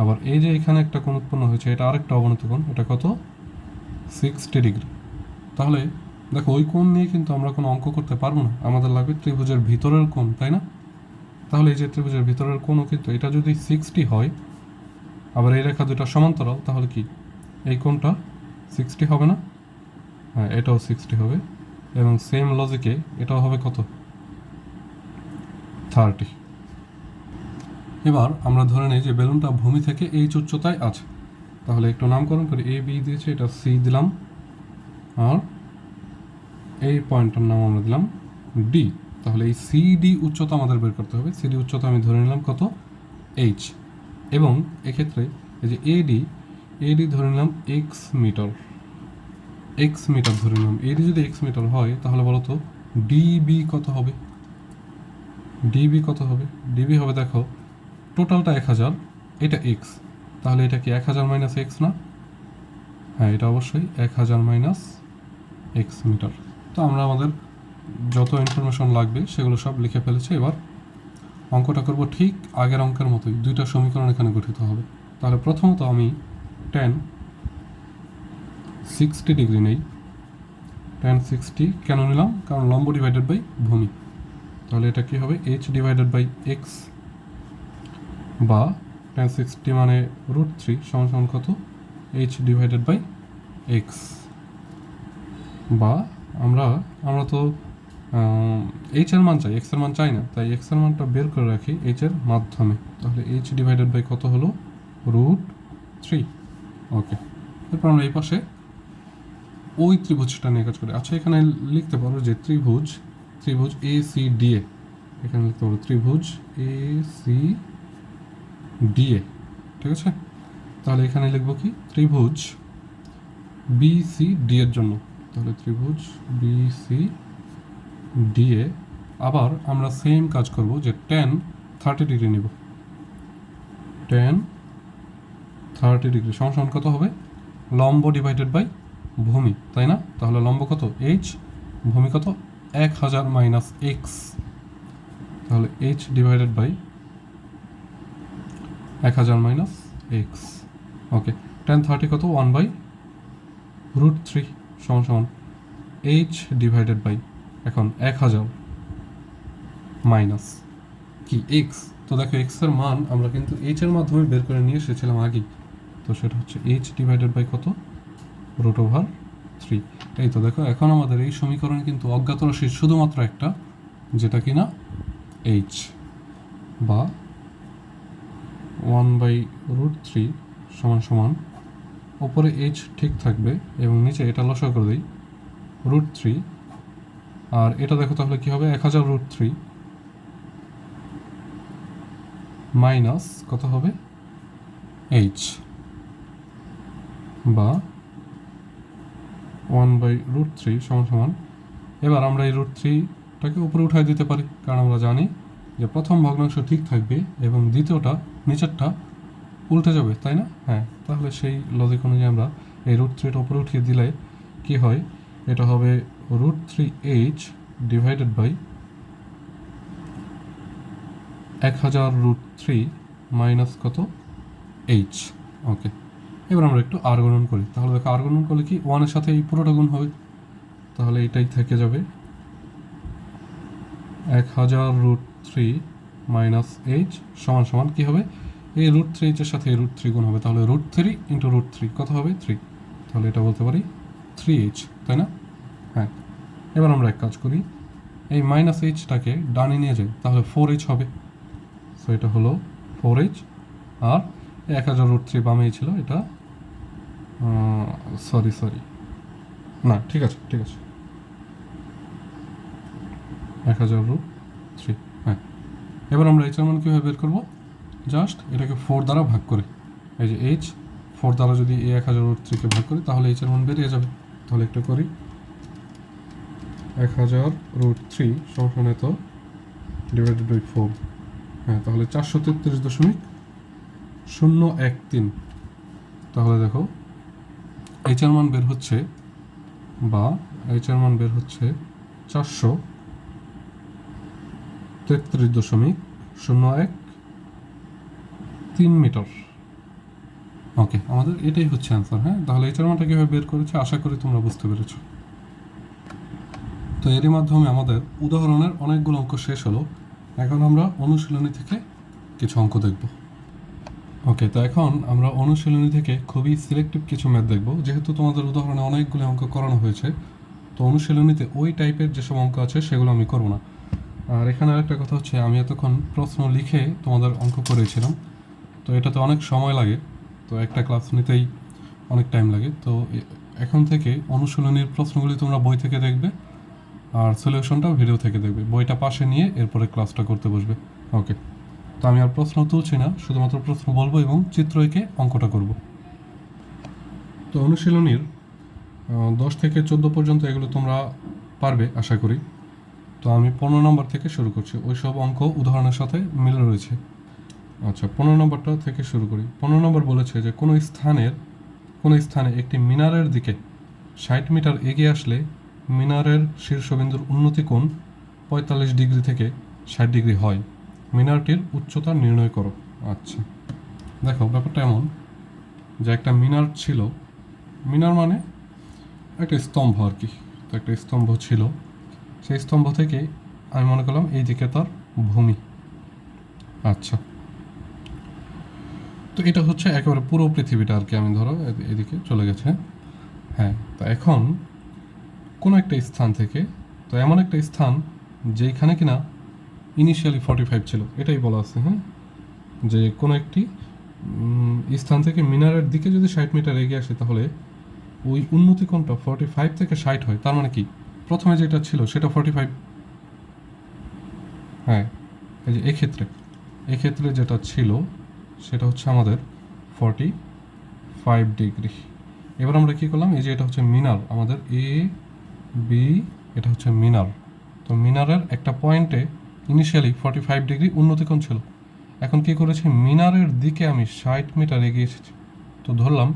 আবার এই যে এখানে একটা কোণ উৎপন্ন হয়েছে, এটা আরেকটা অবনতি কোণ, এটা কত, 60 ডিগ্রি। তাহলে দেখো, ওই কোণ নিয়ে কিন্তু আমরা কোনো অঙ্ক করতে পারবো না, আমাদের লাগবে ত্রিভুজের ভিতরের কোণ, তাই না? তাহলে এই যে ত্রিভুজের ভিতরের কোণও কিন্তু এটা যদি 60 হয়, আবার এই রেখা দুটো সমান্তরাল, তাহলে কি এই কোণটা 60 হবে না? হ্যাঁ, এটাও 60 হবে, এবং সেম লজিকে এটাও হবে কত? 30। এবার আমরা ধরে নিই যে বেলুনটা ভূমি থেকে এইচ উচ্চতায় আছে, তাহলে একটু নামকরণ করি। এ বি দিয়েছে, এটা সি দিলাম, আর এই পয়েন্টটার নাম আমরা দিলাম ডি। তাহলে এই সিডি উচ্চতা আমাদের বের করতে হবে। সিডি উচ্চতা আমি ধরে নিলাম কত? এইচ। এবং এক্ষেত্রে এই যে এডি ধরে নিলাম এক্স মিটার, ধরে নিলাম। এডি যদি এক্স মিটার হয়, তাহলে বলো তো ডিবি কত হবে? ডিবি কত হবে? ডিবি হবে, দেখো টোটালটা 1000, এটা এক্স, তাহলে এটা কি 1000 মাইনাস এক্স না? হ্যাঁ, এটা অবশ্যই 1000 মাইনাস এক্স মিটার। তো আমরা আমাদের যত ইনফরমেশন লাগবে সেগুলো সব লিখে ফেলেছি। এবার অঙ্কটা করব ঠিক আগের অঙ্কের মতোই, দুইটা সমীকরণ এখানে গঠিত হবে। তাহলে প্রথমত আমি tan 60 ডিগ্রি নেই। tan 60 কেন নিলাম? কারণ লম্ব ডিভাইডেড বাই ভূমি। তাহলে এটা কি হবে? h ডিভাইডেড বাই এক্স, বা tan 60 মানে √3 সমান কত? h divided by X. বা আমরা তো এইচ এর মান চাই, এক্স এর মান চাই না, তাই এক্স এর মানটা বের করে রাখি এইচ এর মাধ্যমে। তাহলে এইচ ডিভাইডেড বাই কত হলো? √3। ওকে, এরপর আমরা এই পাশে ওই ত্রিভুজটা নিয়ে কাজ করি। আচ্ছা, এখানে লিখতে পারো যে ত্রিভুজ এ সি ডি এ, এখানে লিখতে পারো ত্রিভুজ এ সি ডি এ, ঠিক আছে? তাহলে এখানে লিখবো কি? ত্রিভুজ বি সি ডি এর জন্য। তাহলে ত্রিভুজ বি সি ডি এ। আবার আমরা সেম কাজ করব যে tan 30 ডিগ্রি নিব। tan 30 ডিগ্রি সমান কত হবে? লম্ব ডিভাইডেড বাই ভূমি, তাই না? তাহলে লম্ব কত? এইচ, ভূমি কত? 1000 মাইনাস এক্স। তাহলে H divided by 1000 minus X. Okay, tan 30 কত? 1/√3 সমান এইচ ডিভাইডেড বাই, এখন 1000 মাইনাস কি? এক্স। তো দেখো এক্স এর মান আমরা কিন্তু এইচ এর মাধ্যমে বের করে নিয়ে এসেছিলাম আগেই, তো সেটা হচ্ছে এইচ ডিভাইডেড বাই কত? √3। এই তো দেখো, এখন আমাদের এই সমীকরণে কিন্তু অজ্ঞাত রাশি শুধুমাত্র একটা, যেটা কিনা এইচ, বা 1/√3 সমান ওপরে এইচ ঠিক থাকবে এবং নিচে এটা লসাগু করে দিই √3। আর এটা দেখো তাহলে কি হবে? 1000√3 মাইনাস কত হবে? এইচ, বা 1/√3 সমান। এবার আমরা এই √3টাকে উপরে উঠাই দিতে পারি, কারণ আমরা জানি যে প্রথম ভগ্নাংশ ঠিক থাকবে এবং দ্বিতীয়টা নিচেরটা উল্টে যাবে, তাই না? হ্যাঁ, তাহলে সেই লজিক অনুযায়ী আমরা এই √3টা উপরে উঠিয়ে দিলে কি হয়? এটা হবে √3h ডিভাইডেড বাই 1000√3 মাইনাস কত? এইচ। ওকে, এবার আমরা একটু আর গুণন করি। তাহলে দেখো আর গুণন করলে কি 1 এর সাথে এই পুরোটা গুণ হবে, তাহলে এটাই থেকে যাবে 1000√3 মাইনাস এইচ সমান কি হবে? এই √3h এর সাথে এই √3 গুণ হবে, তাহলে √3 ইন্টু √3 কত হবে? 3। তাহলে এটা বলতে পারি 3h, তাই না? হ্যাঁ, এবার আমরা এক কাজ করি, এই মাইনাস এইচটাকে ডানে নিয়ে যাই, তাহলে 4h হবে। সো এটা হলো 4h, আর 1000√3 বামেই ছিল, এটা সরি না, ঠিক আছে 1000√3। হ্যাঁ, এবার আমরা এইচ এর মান কীভাবে বের করবো? জাস্ট এটাকে 4 দ্বারা ভাগ করে, এই যে এইচ 4 দ্বারা যদি এই 1000√3কে ভাগ করি, তাহলে এইচ এর মান বেরিয়ে যাবে। তাহলে একটু করি, 1000√3 সমান তো ডিভাইডেড বাই 4। হ্যাঁ, তাহলে 433.013। তাহলে দেখো এইচ এর মান বের হচ্ছে, বা এইচ এর মান বের হচ্ছে 433.013 মিটার। ওকে, আমাদের এটাই হচ্ছে অ্যান্সার। হ্যাঁ, তাহলে এইচ এর মানটা কীভাবে বের করেছে আশা করি তোমরা বুঝতে পেরেছো। তো এরই মাধ্যমে আমাদের উদাহরণের অনেকগুলো অঙ্ক শেষ হলো। এখন আমরা অনুশীলনী থেকে কিছু অঙ্ক দেখব। ওকে, তো এখন আমরা অনুশীলনী থেকে খুবই সিলেক্টিভ কিছু ম্যাথ দেখব। যেহেতু তোমাদের উদাহরণে অনেকগুলো অঙ্ক করানো হয়েছে, তো অনুশীলনীতে ওই টাইপের যেসব অঙ্ক আছে সেগুলো আমি করব না। আর এখানে আরেকটা কথা হচ্ছে, আমি এতক্ষণ প্রশ্ন লিখে তোমাদের অঙ্ক করেছিলাম, তো এটাতে অনেক সময় লাগে, তো একটা ক্লাস নিতেই অনেক টাইম লাগে। তো এখন থেকে অনুশীলনীর প্রশ্নগুলি তোমরা বই থেকে দেখবে, আর সলিউশনটাও ভিডিও থেকে দেখবে। বইটা পাশে নিয়ে এরপরে ক্লাসটা করতে বসবে। ওকে, তো আমি আর প্রশ্ন তুলছি না, শুধুমাত্র প্রশ্ন বলবো এবং চিত্র এঁকে অঙ্কটা করব। তো অনুশীলনীর 10 থেকে 14 পর্যন্ত এগুলো তোমরা পারবে আশা করি। তো আমি 15 নম্বর থেকে শুরু করছি, ওই সব অঙ্ক উদাহরণের সাথে মিল রয়েছে। আচ্ছা, 15 নম্বরটা থেকে শুরু করি। 15 নম্বর বলেছে যে কোনো স্থানে একটি মিনারের দিকে 60 মিটার এগিয়ে আসলে মিনারের শীর্ষবিন্দুর উন্নতি কোণ 45 ডিগ্রি থেকে 60 ডিগ্রি হয়। মিনারটির উচ্চতা নির্ণয় করো। আচ্ছা, দেখো ব্যাপারটা এমন যে একটা মিনার ছিল, মিনার মানে একটা স্তম্ভ আর কি। তো একটা স্তম্ভ ছিল, সেই স্তম্ভ থেকে আমি মনে করলাম এই দিকে তার ভূমি। আচ্ছা, তো এটা হচ্ছে একেবারে পুরো পৃথিবীটা আর কি। আমি ধরো এদিকে চলে গেছে। হ্যাঁ, তো এখন কোনো একটা স্থান থেকে, তো এমন একটা স্থান যেখানে কিনা ইনিশিয়ালি 45 ছিল, এটাই বলা আছে। হ্যাঁ, যে কোনো একটি স্থান থেকে মিনারের দিকে যদি 60 মিটার এগিয়ে আসে, তাহলে ওই উন্নতি কোণটা 45 থেকে 60 হয়। তার মানে কি, প্রথমে যেটা ছিল সেটা 45। হ্যাঁ, এই যে এক্ষেত্রে যেটা ছিল সেটা হচ্ছে আমাদের 45 ডিগ্রি। এবার আমরা কী করলাম, এই যে এটা হচ্ছে মিনার আমাদের এ বি, এটা হচ্ছে মিনার। তো মিনারের একটা পয়েন্টে ইনিশিয়ালি 45 ডিগ্রি উন্নতিকোণ ছিল। এখন কী করেছি, মিনারের দিকে আমি 60 মিটার এগিয়ে এসেছি। তো ধরলাম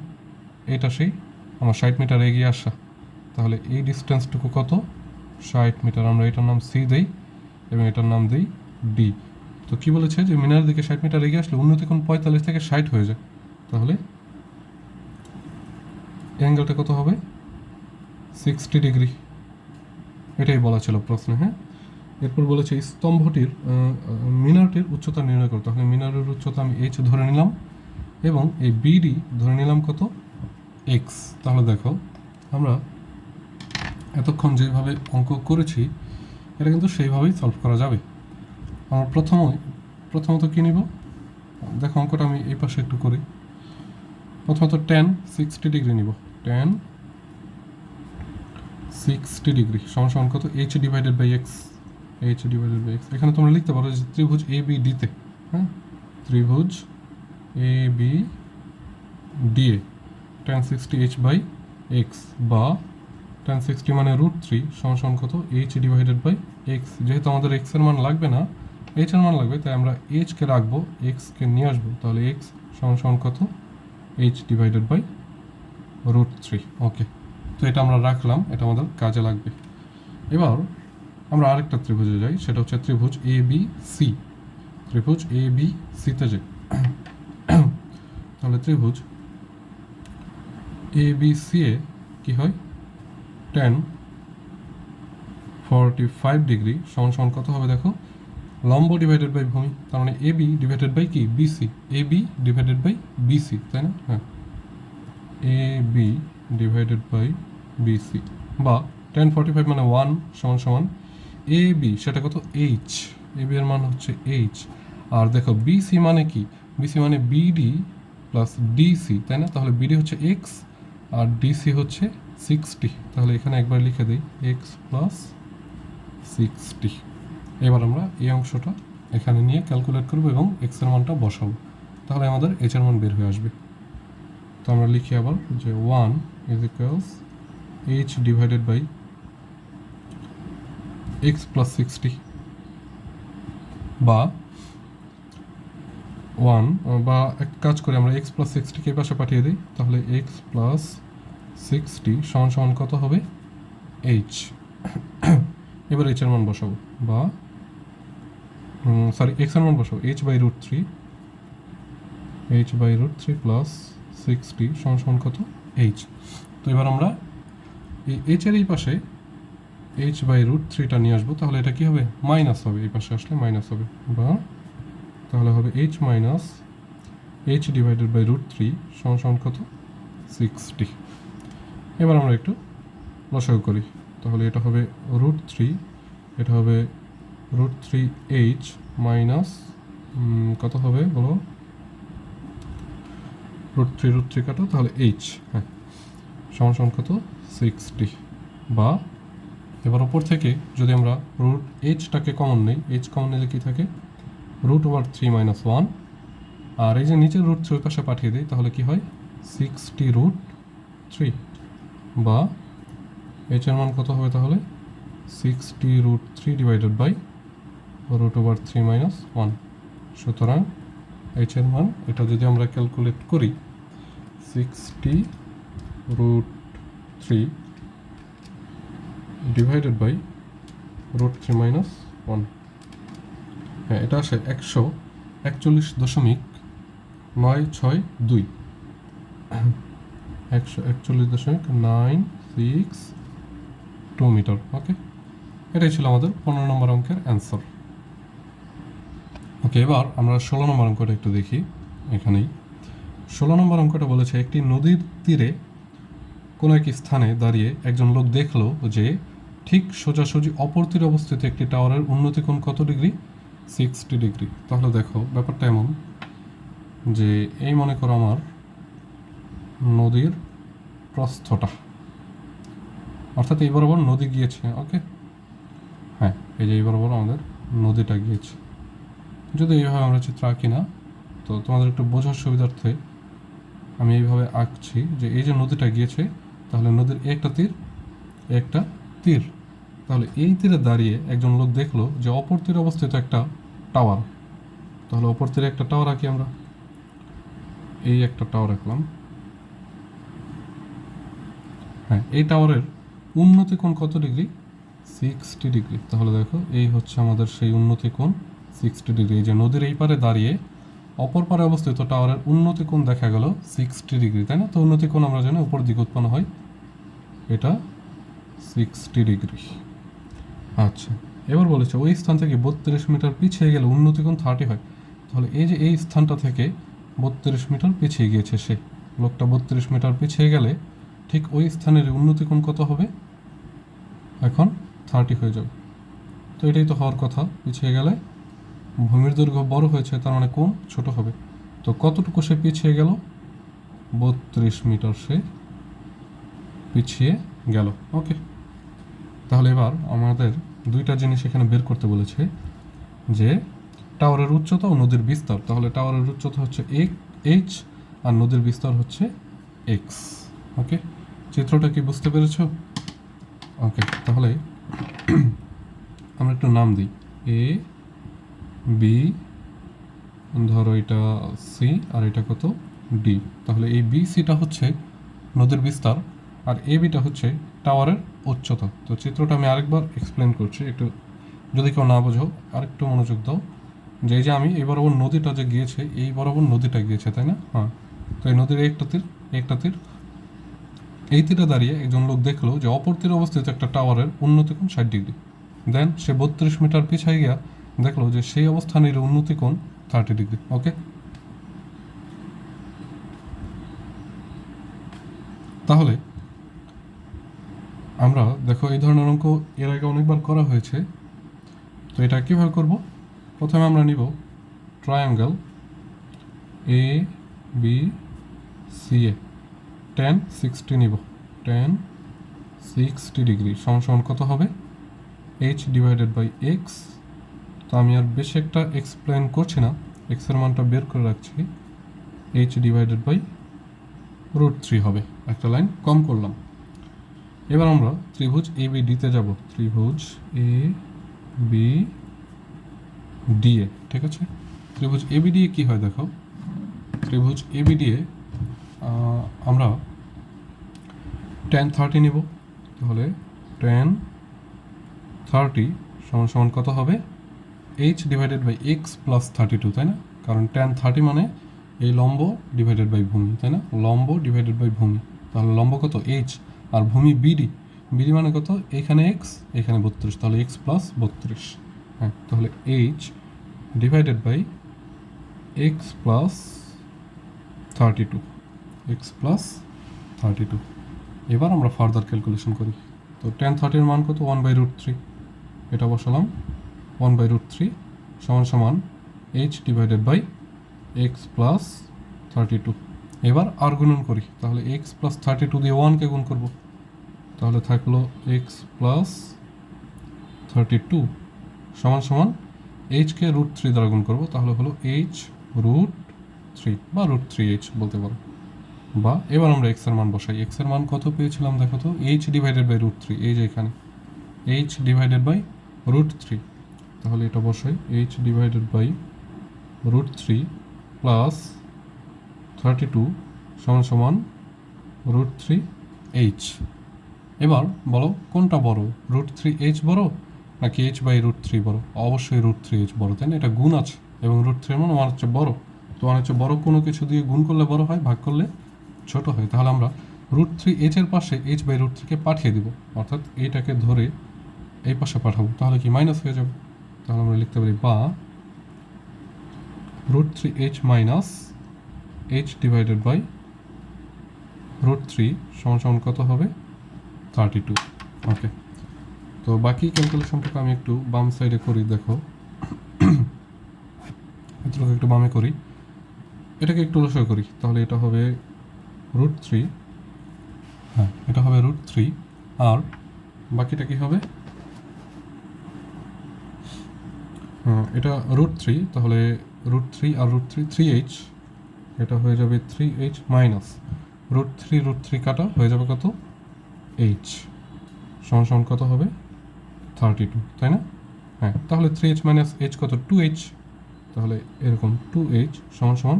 এটা সেই আমার 60 মিটার এগিয়ে আসা। তাহলে এই ডিস্টেন্সটুকু কত, 60 মিটার। আমরা এটার নাম সি দেই এবং এটার নাম দিই ডি। তো কী বলেছে যে মিনারের দিকে 60 মিটার এগিয়ে আসলে উন্নতিকোণ 45 থেকে 60 হয়ে যায়। তাহলে অ্যাঙ্গেলটা কত হবে, 60 ডিগ্রি। এটাই বলা ছিল প্রশ্নে। হ্যাঁ, এরপর বলেছে স্তম্ভটির মিনারটির উচ্চতা নির্ণয় করতে। তাহলে মিনারের উচ্চতা আমি এইচ ধরে নিলাম এবং এই বিডি ধরে নিলাম কত, এক্স। তাহলে দেখো আমরা এতক্ষণ যেভাবে অঙ্ক করেছি এটা কিন্তু সেইভাবেই সলভ করা যাবে। আমরা প্রথমত কী নিব, দেখো অঙ্কটা আমি এই পাশে একটু করি। প্রথমত tan 60 ডিগ্রি নিব। tan 60 ডিগ্রি সমান কত, এইচ ডিভাইডেড বাই এক্স। এখানে তোমরা লিখতে পারো যে ত্রিভুজ এ বি ডিতে, হ্যাঁ, ত্রিভুজ এ বি ডি এ tan 60 এইচ বাই এক্স, বা tan 60 মানে √3 সমান কত, এইচ ডিভাইডেড বাই এক্স। যেহেতু আমাদের এক্স এর মান লাগবে না, এইচ এর মান লাগবে, তাই আমরা এইচকে রাখবো, এক্সকে নিয়ে আসবো। তাহলে এক্স সমান কত, এইচ ডিভাইডেড বাই √3। ওকে, তো এটা আমরা রাখলাম, এটা আমাদের কাজে লাগবে। এবার আমরা আরেকটা ত্রিভুজে যাই, সেটা হচ্ছে ত্রিভুজ এ বি সি। ত্রিভুজ এ বি সিতে যাই। তাহলে ত্রিভুজ এ বি সি এ কী হয়, tan 45 ডিগ্রি সমান কত হবে, দেখো লম্ব ডিভাইডেড বাই ভূমি। তার মানে এ বি ডিভাইডেড বাই কি, BC. A B divided by BC, তাই না? হ্যাঁ, A B divided by BC, বা tan 45 মানে 1 সমান এ বি, সেটা কত, এইচ। এ বি এর মান হচ্ছে এইচ। আর দেখো বিসি মানে কি, বিসি মানে বিডি প্লাস ডিসি, তাই না? তাহলে বিডি হচ্ছে এক্স আর ডিসি হচ্ছে 60। তাহলে এখানে একবার লিখে দিই এক্স প্লাস 60। এবার আমরা এই অংশটা এখানে নিয়ে ক্যালকুলেট করব এবং এক্স এর মানটা বসাবো। তাহলে আমাদের এইচ এর মান বের হয়ে আসবে। তো আমরা লিখি আবার যে 1 is equals H divided by X plus 60, বা 1, বা এক কাজ করে আমরা এক্স প্লাস 60কে এই পাশে পাঠিয়ে দিই। তাহলে এক্স প্লাস 60 সমান কত হবে, এইচ। এবার এইচ এর মান বসাবো, বা এক্স এর মান বসাবো, এইচ বাই √3 প্লাস 60 সমান কত, এইচ। তো এবার আমরা এই এইচ এর এই পাশে এইচ বাই রুট থ্রিটা নিয়ে আসবো, তাহলে এটা কি হবে? মাইনাস হবে, এই পাশে আসলে মাইনাস হবে, বা তাহলে হবে H minus H divided by root three সমান সমান কত? 60। এবার আমরা একটু লসাগু করি, তাহলে এটা হবে রুট থ্রি, এটা হবে রুট থ্রি এইচ মাইনাস কত হবে বলো? রুট থ্রি কাটো, তাহলে এইচ, হ্যাঁ, সমান সমান কত? 60। বা এবার ওপর থেকে যদি আমরা রুট এইচটাকে কমন নেই, এইচ কমন নিলে কী থাকে? Root over three minus one, আর এই যে নিচের রুট থ্রি ওই পাশে পাঠিয়ে দিই, তাহলে কি হয়? 60 রুট থ্রি, বা এইচের মান কত হবে তাহলে? 60 root three divided by root over three minus one. সুতরাং এইচের মান, এটা যদি আমরা ক্যালকুলেট করি, 60 root three divided by root three minus one, হ্যাঁ, এটা আসে 141.962, 141.962 মিটার। ওকে, এটাই ছিল আমাদের 15 নম্বর অঙ্কের অ্যান্সার। ওকে, এবার আমরা 16 নম্বর অঙ্কটা একটু দেখি। এখানেই 16 নম্বর অঙ্কটা বলেছে, একটি নদীর তীরে কোনো এক স্থানে দাঁড়িয়ে একজন লোক দেখলো যে ঠিক সোজাসুজি অপর তীরে অবস্থিত একটি টাওয়ারের উন্নতি কোণ কত ডিগ্রি? 60 ডিগ্রি। তাহলে দেখো ব্যাপারটা এমন যে, এই মনে করো আমার নদীর প্রস্থটা, অর্থাৎ এই বরাবর নদী গিয়েছে। ওকে, হ্যাঁ, এই যে এই বরাবর আমাদের নদীটা গিয়েছে। যদি এইভাবে আমরা চিত্র আঁকি না, তো তোমাদের একটু বোঝার সুবিধার্থে আমি এইভাবে আঁকছি যে এই যে নদীটা গিয়েছে, তাহলে নদীর একটা তীর একটা তীর, তাহলে এই তীরে দাঁড়িয়ে একজন লোক দেখলো যে অপর তীরে অবস্থিত একটা টাওয়ার। তাহলে অপর তীরে একটা টাওয়ার আঁকি আমরা, এই একটা টাওয়ার আঁকলাম। হ্যাঁ, এই টাওয়ারের উন্নতি কোণ কত ডিগ্রি? 60 ডিগ্রি। তাহলে দেখো এই হচ্ছে আমাদের সেই উন্নতি কোণ 60 ডিগ্রি। এই যে নদীর এই পারে দাঁড়িয়ে অপর পারে অবস্থিত টাওয়ারের উন্নতি কোণ দেখা গেল 60 ডিগ্রি, তাই না? তো উন্নতি কোণ আমরা জানি উপর দিকে উৎপন্ন হয়, এটা 60 ডিগ্রি। আচ্ছা, এবার বলেছে ওই স্থান থেকে 32 মিটার পিছিয়ে গেলে উন্নতি কোণ 30 হয়। তাহলে এই যে এই স্থানটা থেকে 32 মিটার পিছিয়ে গিয়েছে সে লোকটা, 32 মিটার পিছিয়ে গেলে ঠিক ওই স্থানের উন্নতি কোণ কত হবে? এখন 30 হয়ে যাবে। তো এটাই তো হওয়ার কথা, পিছিয়ে গেলে ভূমির দৈর্ঘ্য বড় হয়েছে, তার মানে কোণ ছোট হবে। তো কতটুকু সে পিছিয়ে গেল? 32 মিটার সে পিছিয়ে গেল। ওকে, তাহলে এবার আমাদের দুইটা জিনিস এখানে বের করতে বলেছে, যে টাওয়ারের উচ্চতা ও নদীর বিস্তার। তাহলে টাওয়ারের উচ্চতা হচ্ছে এইচ আর নদীর বিস্তার হচ্ছে এক্স। ওকে, চিত্রটা কি বুঝতে পেরেছো? ওকে, তাহলে আমরা একটু নাম দিই, এ বি, ধরো এটা সি আর এটা কত? ডি। তাহলে এই বি সিটা হচ্ছে নদীর বিস্তার, আর এ বিটা হচ্ছে টাওয়ারের উচ্চতা। তো চিত্রটা আমি আরেকবার এক্সপ্লেন করছি, একটু যদি কেউ না বোঝো আরেকটু মনোযোগ দাও। যে এই যে আমি এই বরাবর নদীটা যে গিয়েছে, এই বরাবর নদীটা গিয়েছে, তাই না? হ্যাঁ, তো এই নদীর একটা তীর একটা তীর, এই তীরে দাঁড়িয়ে একজন লোক দেখলো যে অপর তীরে অবস্থিত একটা টাওয়ারের উন্নতি কোণ 60 ডিগ্রি। দেন সে 32 মিটার পিছিয়ে গিয়া দেখলো যে সেই অবস্থানের উন্নতি কোণ 30 ডিগ্রি। ওকে, তাহলে আমরা দেখো এই ধরনের অঙ্ক এর আগে অনেকবার করা হয়েছে। তো এটা কীভাবে করব? প্রথমে আমরা নিব ট্রায়াঙ্গেল এ বি সি এ, tan 60 নিব, tan 60 ডিগ্রি সমান সমান কত হবে? H divided by X. তো আমি আর বেশি একটা এক্সপ্লেন করছি না, এক্সের মানটা বের করে রাখছি, H divided by root three হবে, একটা লাইন কম করলাম। এবার আমরা ত্রিভুজ এ বি ডিতে যাব, ত্রিভুজ এ বি ডি এ, ঠিক আছে? ত্রিভুজ এ বি ডি এ কী হয় দেখো, ত্রিভুজ এ বি ডি এ আমরা tan 30 নিব। তাহলে tan 30 সমান সমান কত হবে? H divided by X plus 32, তাই না? কারণ tan 30 মানে এই লম্ব ডিভাইডেড বাই ভূমি, তাই না? লম্ব ডিভাইডেড বাই ভূমি, তাহলে লম্ব কত? এইচ, আর ভূমি বিডি, বিডি মানে কত, এখানে এক্স এখানে 32, তাহলে এক্স প্লাস 32। হ্যাঁ, তাহলে H divided by X plus 32, X plus 32। এবার আমরা ফার্দার ক্যালকুলেশন করি। তো tan 30 মান কত, 1/√3, এটা বসালাম 1/√3 সমান সমান H divided by X plus 32। এবার আর গুণন করি, তাহলে এক্স প্লাস 32 দিয়ে 1কে গুণ করব, তাহলে থাকলো এক্স প্লাস 32 সমান সমান এইচকে √3 দ্বারা গুণ করবো, তাহলে হলো এইচ √3 বা √3h বলতে পারো। বা এবার আমরা এক্স এর মান বসাই, এক্স এর মান কত পেয়েছিলাম দেখো তো, এইচ ডিভাইডেড বাই √3, এই যে এখানে এইচ ডিভাইডেড বাই √3, তাহলে এটা বসাই এইচ ডিভাইডেড বাই √3 প্লাস 32 সমান সমান √3h। এবার বলো কোনটা বড়, √3h বড় নাকি h বাই √3 বড়? অবশ্যই √3h বড়, তাই না? এটা গুণ আছে এবং √3 মানে আমার হচ্ছে বড়, তো আমার হচ্ছে বড় কোনো কিছু দিয়ে গুণ করলে বড় হয়, ভাগ করলে ছোট হয়। তাহলে আমরা √3h এর পাশে h বাই √3কে পাঠিয়ে দিব, অর্থাৎ এইটাকে ধরে এই পাশে পাঠাবো, তাহলে কি মাইনাস হয়ে যাবে। তাহলে আমরা লিখতে পারি বা √3h minus h divided by √3 সমান সমান কত হবে, 32। ওকে, তো বাকি ক্যালকুলেশনটাকে আমি একটু বাম সাইডে করি, দেখো এটাকে একটু বামে করি, এটাকে একটু লসাগু করি, তাহলে এটা হবে √3, হ্যাঁ এটা হবে √3, আর বাকিটা কি হবে, এটা √3, তাহলে √3 আর √3 3h, এটা হয়ে যাবে 3h মাইনাস √3 কাটা হয়ে যাবে কত, h সমান সমান কত হবে 32, তাই না? হ্যাঁ, তাহলে 3h মাইনাস h কত, 2h, তাহলে এরকম 2h সমান সমান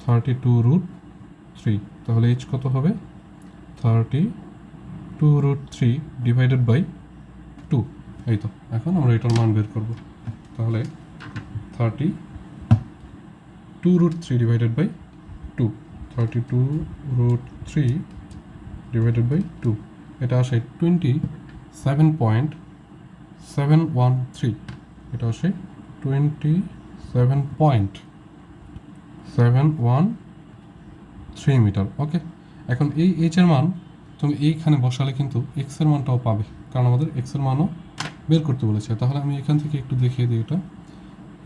32√3, তাহলে h কত হবে 32√3 ডিভাইডেড বাই 2। এই তো এখন আমরা এটার মান বের করব, তাহলে 32√3 ডিভাইডেড বাই 2, 32√3 ডিভাইডেড বাই 2, এটা আসে 27.713, এটা আসে 27.713 মিটার। ওকে, এখন এই এইচ এর মান তুমি এইখানে বসালে কিন্তু এক্স এর মানটাও পাবে, কারণ আমাদের এক্স এর মানও বের করতে বলেছে। তাহলে আমি এখান থেকে একটু দেখিয়ে দিই, এটা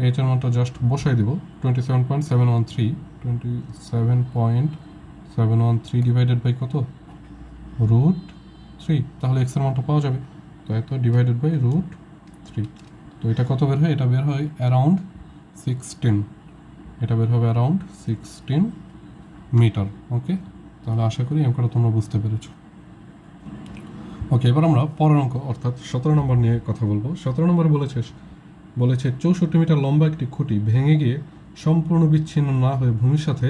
এইচ এর মানটা জাস্ট বসাই দেবো, 27.713, 27.713 ডিভাইডেড বাই কত, √3, তাহলে এক্স এর মানটা পাওয়া যাবে, তো এত ডিভাইডেড বাই √3, তো এটা কত বের হয়, এটা বের হয় অ্যারাউন্ড 16, এটা বের হবে অ্যারাউন্ড 16 মিটার। ওকে, তাহলে আশা করি অঙ্কটা তোমরা বুঝতে পেরেছো। ওকে, এবার আমরা পরের অঙ্ক অর্থাৎ 17 নম্বর নিয়ে কথা বলবো। 17 নম্বরে বলেছে 64 মিটার লম্বা একটি খুঁটি ভেঙে গিয়ে সম্পূর্ণ বিচ্ছিন্ন না হয়ে ভূমির সাথে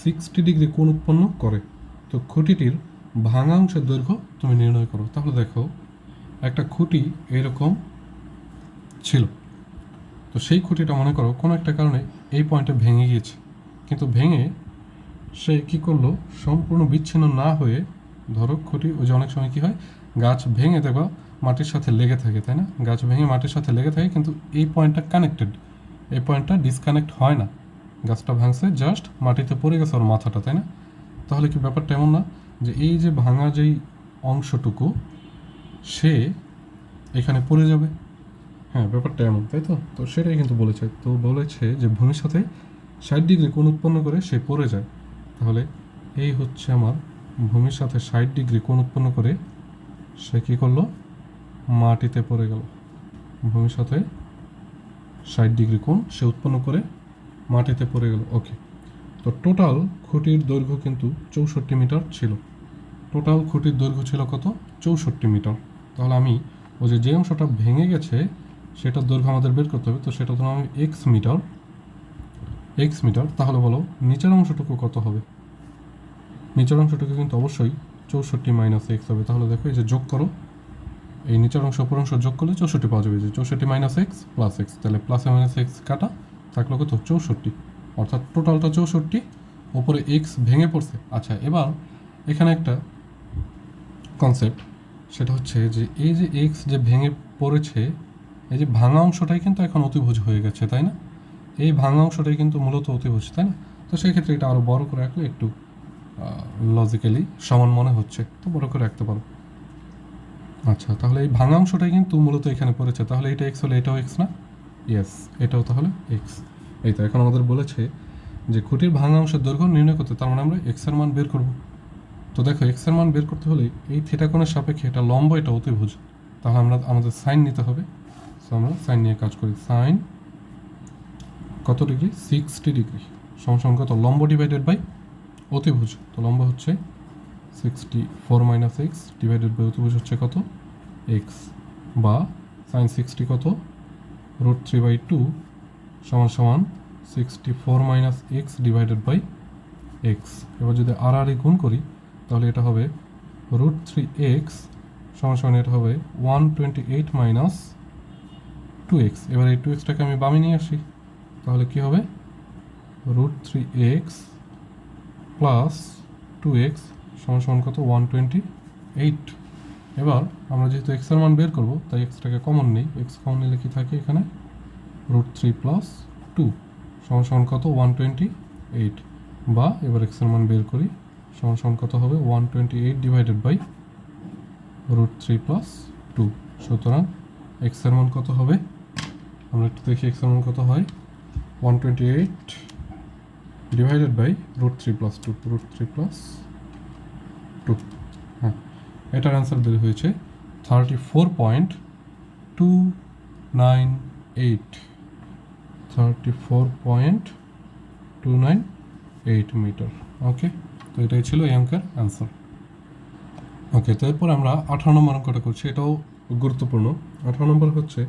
60 ডিগ্রি কোণ উৎপন্ন করে, তো খুঁটিটির ভাঙা অংশের দৈর্ঘ্য তুমি নির্ণয় করো। তাহলে দেখো একটা খুঁটি এরকম ছিল, তো সেই খুঁটিটা মনে করো কোনো একটা কারণে এই পয়েন্টে ভেঙে গিয়েছে, কিন্তু ভেঙে সে কী করলো, সম্পূর্ণ বিচ্ছিন্ন না হয়ে, ধরো খুঁটি ওই যে অনেক সময় কী হয়, গাছ ভেঙে দেখবা মাটির সাথে লেগে থাকে, তাই না? গাছ ভেঙে মাটির সাথে লেগে থাকে, কিন্তু এই পয়েন্টটা কানেক্টেড, এই পয়েন্টটা ডিসকানেক্ট হয় না, গাছটা ভাঙছে জাস্ট মাটিতে পড়ে গেছে ওর মাথাটা, তাই না? তাহলে কি ব্যাপারটা এমন না যে এই যে ভাঙা যেই অংশটুকু সে এখানে পড়ে যাবে? হ্যাঁ, ব্যাপারটা এমন, তাই তো? তো সেটাই কিন্তু বলেছে, তো বলেছে যে ভূমির সাথে 60 ডিগ্রি কোণ উৎপন্ন করে সে পড়ে যায়। তাহলে এই হচ্ছে আমার ভূমির সাথে 60 ডিগ্রি কোণ উৎপন্ন করে সে কী করলো, মাটিতে পড়ে গেল। ভূমির সাথে 60 ডিগ্রি কোণ সে উৎপন্ন করে মাটিতে পড়ে গেল। ওকে, তো টোটাল খুঁটির দৈর্ঘ্য কিন্তু 64 মিটার ছিল। টোটাল খুঁটির দৈর্ঘ্য ছিল কত, 64 মিটার। তাহলে আমি ওই যে অংশটা ভেঙে গেছে সেটার দৈর্ঘ্য আমাদের বের করতে হবে, তো সেটা ধরো আমি এক্স মিটার। তাহলে বলো নিচের অংশটুকু কত হবে? নিচের অংশটুকু কিন্তু অবশ্যই 64 মাইনাস এক্স হবে। তাহলে দেখো এই যে যোগ করো, এই নিচের অংশ উপর অংশ যোগ করলে 64 পাওয়া যাবে, যে 64 মাইনাস এক্স প্লাস এক্স, তাহলে প্লাস মাইনাস এক্স কাটা থাকলো কত, 64, অর্থাৎ টোটালটা 64, ওপরে এক্স ভেঙে পড়ছে। আচ্ছা, এবার এখানে একটা কনসেপ্ট, সেটা হচ্ছে যে এই যে এক্স যে ভেঙে পড়েছে, এই যে ভাঙা অংশটাই কিন্তু এখন অতিভুজ হয়ে গেছে, তাই না? এই ভাঙা অংশটাই কিন্তু মূলত অতিভুজ, তাই না? তো সেই ক্ষেত্রে এটা আরও বড় করে রাখলে একটু লজিক্যালি সমান মনে হচ্ছে, তো বড় করে রাখতে পারো। আচ্ছা, তাহলে এই ভাঙা অংশটাই কিন্তু মূলত এখানে পড়েছে, তাহলে এটা এক্স হলে এটাও এক্স না? ইয়েস, এটাও তাহলে এক্স। এই তো এখন আমাদের বলেছে যে খুঁটির ভাঙা অংশের দৈর্ঘ্য নির্ণয় করতে, তার মানে আমরা এক্স এর মান বের করব। তো দেখো এক্স এর মান বের করতে হলে এই থিটা কোণের সাপেক্ষে এটা লম্ব, এটা অতিভুজ, তাহলে আমরা আমাদের সাইন নিতে হবে। সো আমরা সাইন নিয়ে কাজ করি। সাইন কত ডিগ্রি? 60 ডিগ্রি সমান কত? লম্ব ডিভাইডেড বাই অতিভুজ। তো লম্ব হচ্ছে 64 মাইনাস এক্স ডিভাইডেড বাই অতিভুজ হচ্ছে কত? এক্স, বা সাইন 60 কত? √3/2 সমান সমান 64 minus X divided by X. এবার যদি আর গুণ করি তাহলে এটা হবে √3x সমান সমান এটা হবে 128 মাইনাস 2x। এবার এই 2xটাকে আমি বামে নিয়ে আসি, তাহলে কি হবে? √3x প্লাস 2x সমান সমান কত? 128। এবার আমরা যেহেতু এক্স এর মান বের করবো তাই এক্সটাকে কমন নেই, এক্স কমন নিলে কি থাকে এখানে? √3 প্লাস 2 সমান সমান কত? 128। বা এবার এক্স এর মান বের করি, সমান সমান কত হবে? 128 ডিভাইডেড বাই √3 প্লাস 2। সুতরাং এক্স এর মান কত হবে? আমরা একটু দেখি এক্স এর মান কত হয়। 128 ডিভাইডেড বাই √3 প্লাস 2, √3 প্লাস 2। হ্যাঁ, এটার অ্যান্সার বের হয়েছে 34.298, 34.298 মিটার। ওকে, তো এটাই ছিল এই অঙ্কের অ্যান্সার। ওকে, তো এরপর আমরা 18 নম্বর অঙ্কটা করছি, এটাও গুরুত্বপূর্ণ। 18 নম্বর হচ্ছে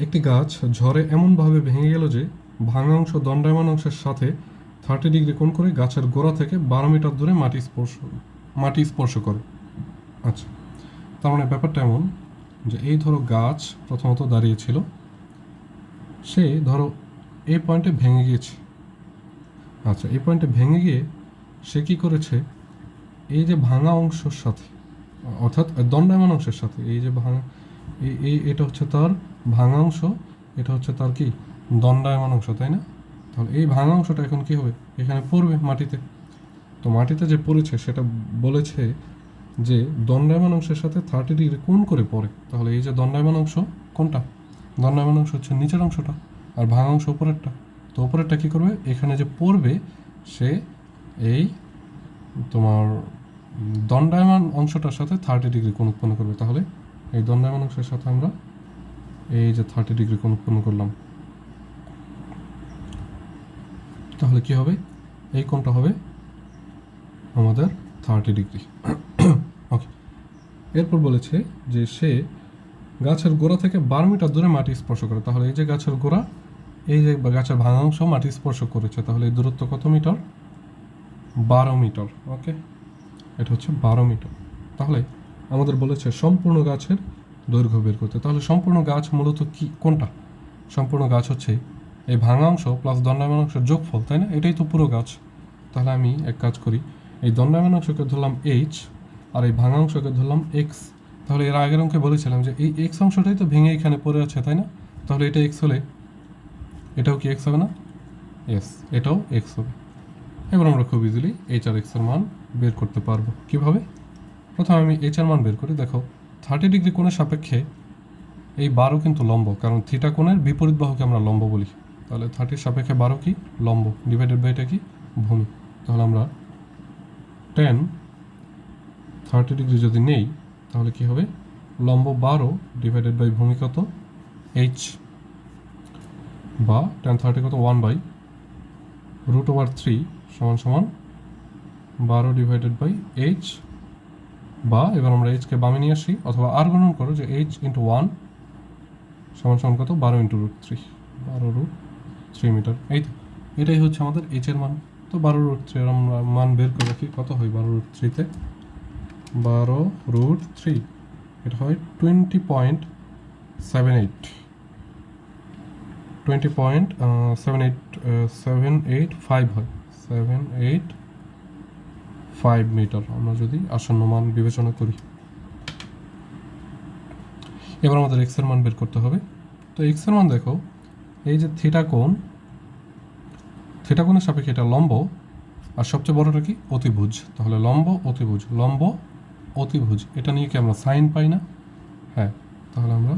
একটি গাছ ঝড়ে এমনভাবে ভেঙে গেল যে ভাঙা অংশ দণ্ডায়মান অংশের সাথে 30 ডিগ্রি কোণ করে গাছের গোড়া থেকে 12 মিটার দূরে মাটি স্পর্শ করে। আচ্ছা, তার মানে ব্যাপারটা এমন যে এই ধরো গাছ প্রথমত দাঁড়িয়েছিল, সে ধরো এই পয়েন্টে ভেঙে গিয়েছে। আচ্ছা, এই পয়েন্টে ভেঙে গিয়ে সে কী করেছে? এই যে ভাঙা অংশের সাথে, অর্থাৎ দণ্ডায়মান অংশের সাথে, এই যে ভাঙা এটা হচ্ছে তার ভাঙা অংশ, এটা হচ্ছে তার কি? দণ্ডায়মান অংশ, তাই না? তাহলে এই ভাঙা অংশটা এখন কি হবে? এখানে পড়বে মাটিতে। তো মাটিতে যে পড়েছে সেটা বলেছে যে দণ্ডায়মান অংশের সাথে 30 ডিগ্রি কোণ করে পড়ে। তাহলে এই যে দণ্ডায়মান অংশ কোনটা? দণ্ডায়মান অংশ হচ্ছে নিচের অংশটা, আর ভাঙা অংশ উপরেরটা। তো উপরেরটা কী করবে? এখানে যে পড়বে সে এই তোমার দণ্ডায়মান অংশটার সাথে 30 ডিগ্রি কোণ উৎপন্ন করবে। তাহলে এই দণ্ডায়মান অংশের সাথে আমরা এই যে 30 ডিগ্রি কোণ উৎপন্ন করলাম, তাহলে কি হবে? এই কোণটা হবে আমাদের 30 ডিগ্রি। ওকে, এরপর বলেছে যে সে গাছের গোড়া থেকে 12 মিটার দূরে মাটি স্পর্শ করে। তাহলে এই যে গাছের গোড়া, এই যে গাছের ভাঙা অংশ মাটি স্পর্শ করেছে, তাহলে এই দূরত্ব কত মিটার? 12 মিটার। ওকে, এটা হচ্ছে 12 মিটার। তাহলে আমাদের বলেছে সম্পূর্ণ গাছের দৈর্ঘ্য বের করতে। তাহলে সম্পূর্ণ গাছ মূলত কি কোনটা? সম্পূর্ণ গাছ হচ্ছে এই ভাঙা অংশ প্লাস দণ্ডায়মান অংশের যোগফল, তাই না? এটাই তো পুরো গাছ। তাহলে আমি এক কাজ করি, এই দণ্ডায়মান অংশকে ধরলাম এইচ আর এই ভাঙা অংশকে ধরলাম এক্স। তাহলে এর আগের অঙ্কে বলেছিলাম যে এই এক্স অংশটাই তো ভেঙে এখানে পড়ে আছে, তাই না? তাহলে এটা এক্স হলে এটাও কি এক্স হবে না? ইয়েস, এটাও এক্স হবে। এবার আমরা খুব ইজিলি এইচ আর এক্সের মান বের করতে পারবো। কীভাবে? প্রথমে আমি এইচ এর মান বের করি। দেখো 30 ডিগ্রি কোণের সাপেক্ষে এই 12 কিন্তু লম্ব, কারণ থিটা কোণের বিপরীত বাহুকে আমরা লম্ব বলি। তাহলে 30 সাপেক্ষে 12 কি? লম্ব, ডিভাইডেড বাই এটা কি? ভূমি। তাহলে আমরা 30 ডিগ্রি যদি নেই তাহলে কি হবে? লম্ব 12 ডিভাইডেড বাই ভূমি কত? এইচ, বা 30 কত? 1/√3 সমান সমান 12 ডিভাইডেড বাই এইচ। বা এবার আমরা এইচকে বামে নিয়ে আসি, অথবা আর গণন করো যে এইচ ইন্টু 1 সমান সমান কত? 12 × √3, 12√3 মিটার। এই তো এটাই হচ্ছে আমাদের এইচ এর মান। তো 12√3 এর আমরা মান বের করে রাখি, কত হয় 12√3-তে? 12√3 এটা হয় 20.78, 20.785 হয়, 785 মিটার আমরা যদি আসন্ন মান বিবেচনা করি। এবার আমাদের এক্সের মান বের করতে হবে। তো এক্সের মান দেখো, এই যে থিটা কোণের সাপেক্ষে এটা লম্ব, আর সবচেয়ে বড়টা কি অতিভুজ। তাহলে লম্ব অতিভুজ এটা নিয়ে কি আমরা সাইন পাই না? হ্যাঁ, তাহলে আমরা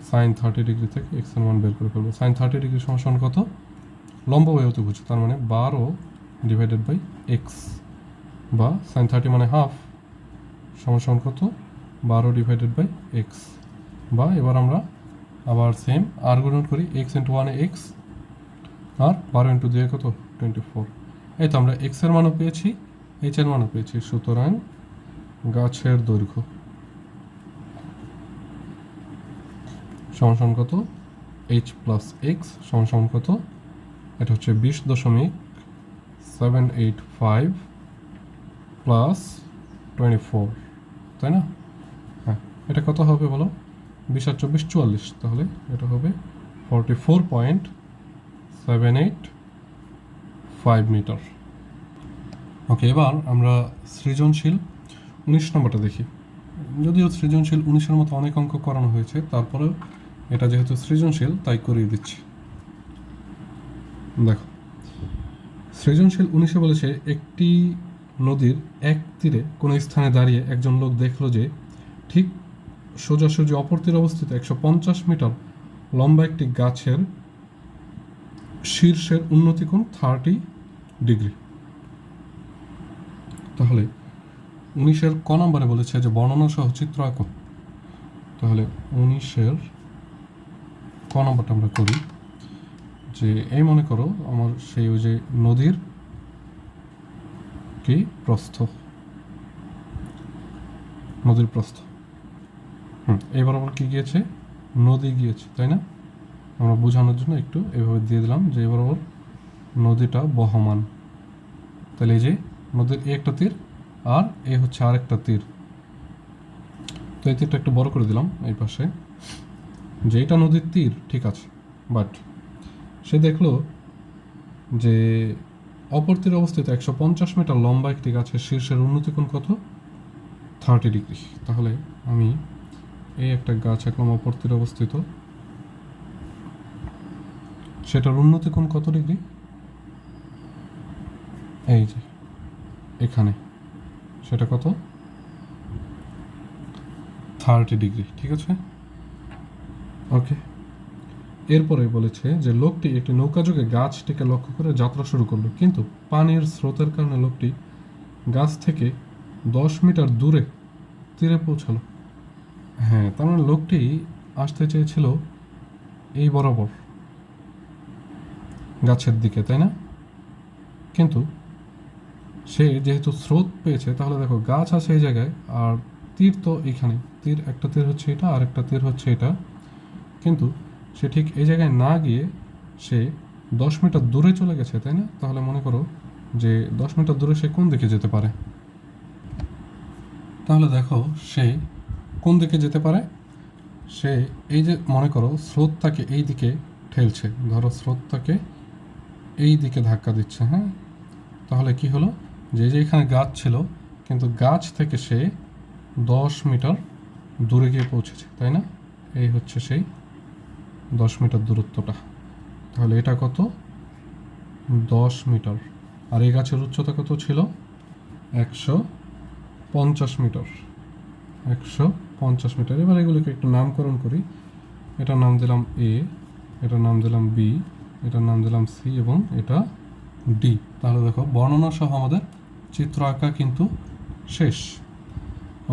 সাইন 30 থেকে এক্সের মান বের করে ফেলবো। সাইন 30 সমান কত? লম্ব বাই অতিভুজ, তার মানে 12/x, বা সাইন 30 মানে হাফ, সমান কত? 12/x। বা এবার আমরা আবার সেম আর গুণন করি, x ইন্টু 1 x, আর 12 ইন্টু 2 কত? 24। এই তো আমরা x এর মানও পেয়েছি, h এর মানও পেয়েছি। সুতরাং গাছের দৈর্ঘ্য সমান কত? h প্লাস x সমান কত? এটা হচ্ছে 20.785 প্লাস 24, তাই না? হ্যাঁ, এটা কত হবে বলো? 20 আর 24 44, তাহলে এটা হবে 44.785 মিটার। ওকে, এবার আমরা সৃজনশীল 19 নম্বরটা দেখি। যদিও সৃজনশীল 19-এর মতো অনেক অঙ্ক করানো হয়েছে, তারপরেও এটা যেহেতু সৃজনশীল তাই করিয়ে দিচ্ছি। দেখো, সৃজনশীল 19-এ বলেছে একটি নদীর এক তীরে কোনো স্থানে দাঁড়িয়ে একজন লোক দেখলো যে ঠিক সোজাসুজি অপর তীরে অবস্থিত 150 মিটার লম্বা একটি গাছের শীর্ষের উন্নতি কোণ 30 ডিগ্রি। তাহলে 19-এর ক নম্বরে বলেছে যে বর্ণনা সহ চিত্র আঁকো। তাহলে 19-এর ক নম্বরটা আমরা করি, যে এই মনে করো আমার সেই ওই যে নদীর কি প্রস্থ, এবার আবার কি গিয়েছে? নদী গিয়েছে, তাই না? আমরা বোঝানোর জন্য একটু এভাবে দিয়ে দিলাম যে এবার আবার নদীটা বহমান। তাহলে এই যে নদীর একটা তীর আর এ হচ্ছে আর একটা তীর, তো এই তীরটা একটু বড় করে দিলাম এই পাশে, যে এটা নদীর তীর ঠিক আছে, বাট সে দেখলো যে অপর তীরে অবস্থিত 150 মিটার লম্বা একটি গাছের শীর্ষের উন্নতি কোণ কত? 30 ডিগ্রি। তাহলে আমি এই একটা গাছ একদম অপর তীরে অবস্থিত, সেটার উন্নতি কোণ কত ডিগ্রি? এই যে এখানে সেটা কত? 30 ডিগ্রি, ঠিক আছে? ওকে, এরপরে বলেছে যে লোকটি একটি নৌকাযোগে গাছটিকে লক্ষ্য করে যাত্রা শুরু করলো, কিন্তু পানির স্রোতের কারণে লোকটি গাছ থেকে 10 মিটার দূরে তীরে পৌঁছালো। হ্যাঁ, তার মানে লোকটি আসতে চেয়েছিল এই বরাবর গাছের দিকে, তাই না? কিন্তু সে যেহেতু স্রোত পেয়েছে, তাহলে দেখো গাছ আছে এই জায়গায় আর তীর তো এখানে, তীর একটা তীর হচ্ছে এটা আর একটা তীর হচ্ছে এটা, কিন্তু সে ঠিক এই জায়গায় না গিয়ে সে 10 মিটার দূরে চলে গেছে, তাই না? তাহলে মনে করো যে 10 মিটার দূরে সে কোন দিকে যেতে পারে? তাহলে দেখো সে কোন দিকে যেতে পারে? সে এই যে মনে করো স্রোত তাকে এই দিকে ঠেলছে, ধরো স্রোত তাকে এই দিকে ধাক্কা দিচ্ছে, হ্যাঁ? তাহলে কি হলো যে এখানে গাছ ছিল, কিন্তু গাছ থেকে সে 10 মিটার দূরে গিয়ে পৌঁছেছে, তাই না? এই হচ্ছে সেই 10 মিটার দূরত্বটা। তাহলে এটা কত? 10 মিটার। আর এই গাছের উচ্চতা কত ছিল? 150 মিটার। 150 মিটার। এবার এগুলোকে একটু নামকরণ করি। এটার নাম দিলাম এ, এটার নাম দিলাম বি, এটার নাম দিলাম সি এবং এটা ডি। তাহলে দেখো বর্ণনা সহ আমাদের চিত্র আঁকা কিন্তু শেষ।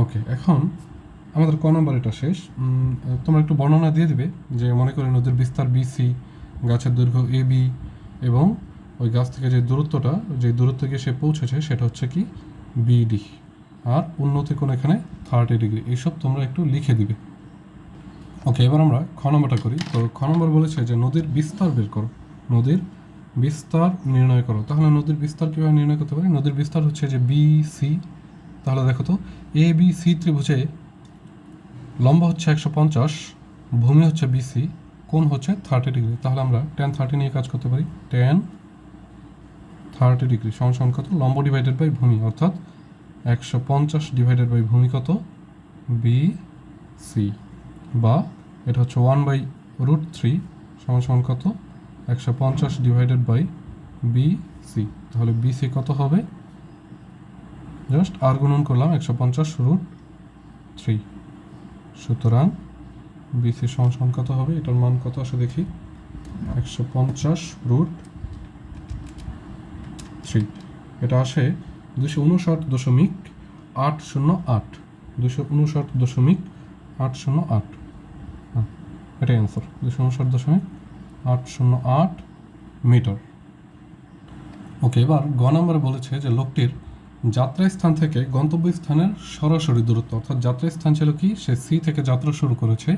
ওকে, এখন আমাদের ক নম্বর এটা শেষ। তোমরা একটু বর্ণনা দিয়ে দিবে যে মনে করি নদীর বিস্তার BC, গাছের দৈর্ঘ্য AB এবং ওই গাছ থেকে যে দূরত্বটা, যে দূরত্বে গিয়ে সে পৌঁছেছে সেটা হচ্ছে কি BD, আর উন্নতি কোণ এখানে 30 ডিগ্রি। এইসব তোমরা একটু লিখে দিবে। ওকে, এবার আমরা খ নম্বরটা করি। তো খ নম্বর বলেছে যে নদীর বিস্তার বের করো, নদীর বিস্তার নির্ণয় করো। তাহলে নদীর বিস্তার কীভাবে নির্ণয় করতে পারি? নদীর বিস্তার হচ্ছে যে BC। তাহলে দেখো তো ABC ত্রিভুজে লম্বা হচ্ছে 150, ভূমি হচ্ছে BC, কোণ হচ্ছে 30 ডিগ্রি। তাহলে আমরা tan 30 নিয়ে কাজ করতে পারি। tan 30 ডিগ্রি সমান কত? লম্ব ডিভাইডেড বাই ভূমি, অর্থাৎ 150 ডিভাইডেড বাই ভূমি কত? BC। বা এটা হচ্ছে 1/√3 সমান সমান কত 150 ডিভাইডেড বাই BC। তাহলে BC কত হবে, জাস্ট আর গুণন করলাম 150√3। সুতরাং BC সমান সমান কত হবে, এটার মান কত আসে দেখি, 150√3। এটা আসে 259.808, 259.808। এটাই অ্যান্সার, 259.808 মিটার। ওকে, এবার গ নম্বরে বলেছে যে লোকটির যাত্রাস্থান থেকে গন্তব্যস্থানের সরাসরি দূরত্ব, অর্থাৎ যাত্রাস্থান ছিল কি, সে সি থেকে যাত্রা শুরু করেছে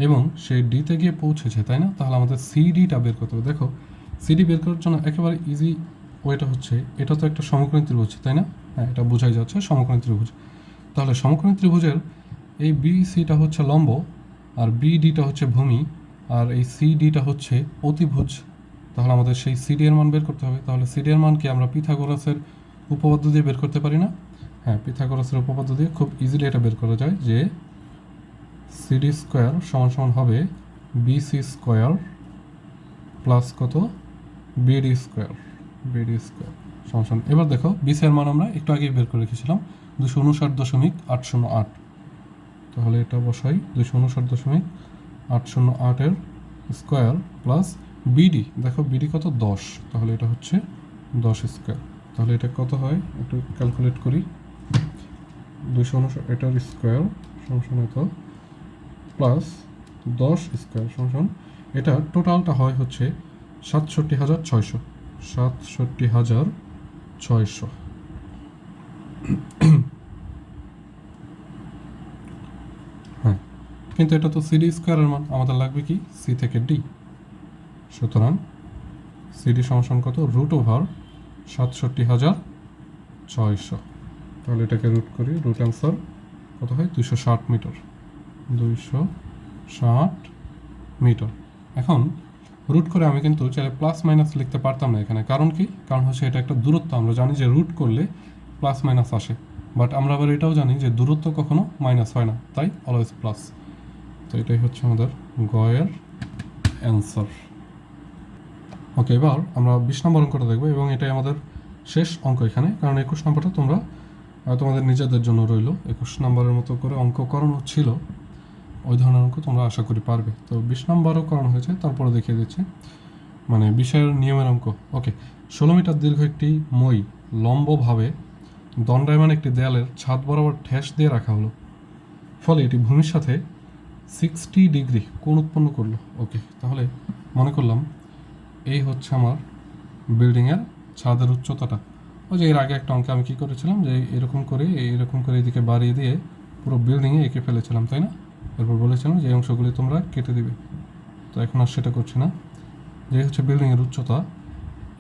এবং সে ডিতে গিয়ে পৌঁছেছে, তাই না? তাহলে আমাদের সিডিটা বের করতে হবে। দেখো সিডি বের করার জন্য একেবারে ইজি ওয়েটা হচ্ছে, এটা তো একটা সমকোণী ত্রিভুজ, তাই না? হ্যাঁ, এটা বোঝাই যাচ্ছে সমকোণী ত্রিভুজ। তাহলে সমকোণী ত্রিভুজের এই BCটা হচ্ছে লম্ব, আর BDটা হচ্ছে ভূমি, আর এই CDটা হচ্ছে অতিভুজ। তাহলে আমাদের সেই সিডি এর মান বের করতে হবে। তাহলে সিডি এর মান কি আমরা পিথাগোরাসের উপপাদ্য দিয়ে বের করতে পারি না? হ্যাঁ, পিথাগোরাসের উপপাদ্য দিয়ে খুব ইজিলি এটা বের করা যায় যে সিডি স্কোয়ার সমান সমান হবে BC স্কোয়ার প্লাস কত BD স্কোয়ার, BD স্কোয়ার সমান সমান। এবার দেখো BC এর মান আমরা একটু আগেই বের করে রেখেছিলাম 259.808। তাহলে এটা বসাই 259.808 এর স্কোয়ার প্লাস BD, দেখো BD কত 10, তাহলে এটা হচ্ছে 10 স্কোয়ার। তাহলে এটা কত হয় একটু ক্যালকুলেট করি, 259 এটার স্কোয়ার সমান এত প্লাস 10 স্কোয়ার সমান এটা টোটালটা হয় হচ্ছে 67,600, 67,600। হ্যাঁ, কিন্তু এটা তো সিডি স্কোয়ারের মান, আমাদের লাগবে কি সি থেকে ডি। সুতরাং সিডি সমান কত √67,600। তাহলে এটাকে রুট করি, রুট অ্যান্সার কত হয় 260 মিটার, 260 মিটার। এখন রুট করে আমি কিন্তু চাইলে প্লাস মাইনাস লিখতে পারতাম না এখানে, কারণ কি, কারণ হচ্ছে এটা একটা দূরত্ব, আমরা জানি যে রুট করলে প্লাস মাইনাস আসে, বাট আমরা আবার এটাও জানি যে দূরত্ব কখনো মাইনাস হয় না, তাই অলওয়েজ প্লাস। তো এটাই হচ্ছে আমাদের গয়ের অ্যান্সার। ওকে, এবার আমরা 20 নম্বর অঙ্কটা দেখবো এবং এটাই আমাদের শেষ অঙ্ক এখানে, কারণ 21 নম্বরটা তোমরা তোমাদের নিজেদের জন্য রইল। 21 নম্বরের মতো করে অঙ্ক করানো ছিল, ওই ধরনের অঙ্ক তোমরা আশা করি পারবে। তো 20 নম্বরও করানো হয়েছে, তারপরে দেখিয়ে দিচ্ছি মানে বিষয়ের নিয়মের অঙ্ক। ওকে, 16 মিটার দীর্ঘ একটি মই লম্বভাবে দণ্ডায়মান একটি দেয়ালের ছাদ বরাবর ঠেস দিয়ে রাখা হলো, ফলে এটি ভূমির সাথে 60 ডিগ্রি কোণ উৎপন্ন করলো। ওকে, তাহলে মনে করলাম এই হচ্ছে আমার বিল্ডিংয়ের ছাদের উচ্চতাটা। ওই যে এর আগে একটা অঙ্কে আমি কী করেছিলাম, যে এরকম করে এদিকে বাড়িয়ে দিয়ে পুরো বিল্ডিংয়ে এঁকে ফেলেছিলাম, তাই না? এরপর বলেছিলাম যে এই অংশগুলি তোমরা কেটে দিবে। তো এখন আর সেটা করছি না। যে হচ্ছে বিল্ডিংয়ের উচ্চতা,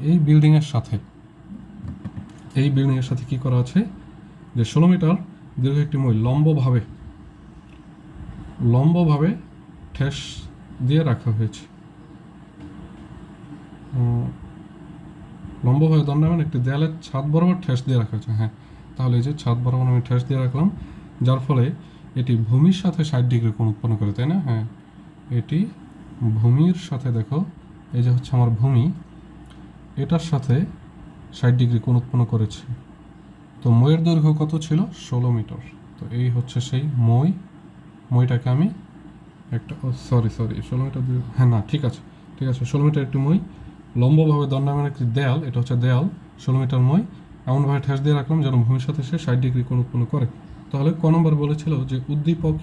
এই বিল্ডিংয়ের সাথে কি করা আছে, যে 16 মিটার দীর্ঘ একটি মই লম্বভাবে ঠেস দিয়ে রাখা হয়েছে। লম্বভাবে দণ্ডায়মান একটি দেয়ালের ছাদ বরাবর ঠেস দিয়ে রাখা হয়েছে। হ্যাঁ, তাহলে এই যে ছাদ বরাবর আমি ঠেস দিয়ে রাখলাম, যার ফলে এটি ভূমির সাথে 60 ডিগ্রি কোণ উৎপন্ন করে, তাই না? হ্যাঁ, এটি ভূমির সাথে, দেখো এই যে হচ্ছে আমার ভূমি, এটার সাথে 60 ডিগ্রি কোণ উৎপন্ন করেছে। তো মইয়ের দৈর্ঘ্য কত ছিল, 16 মিটার। তো এই হচ্ছে সেই মইটাকে আমি একটা সরি 16 মিটার, হ্যাঁ না ঠিক আছে 16 মিটার একটি মই লম্বভাবে দণ্ডায়মান একটি দেয়াল, এটা হচ্ছে দেয়াল, 16 মিটার মই এমনভাবে ঠেস দিয়ে রাখলাম যেন ভূমির সাথে সে 60 ডিগ্রি কোণ উৎপন্ন করে। তাহলে ক নম্বর বলেছিল যে উদ্দীপক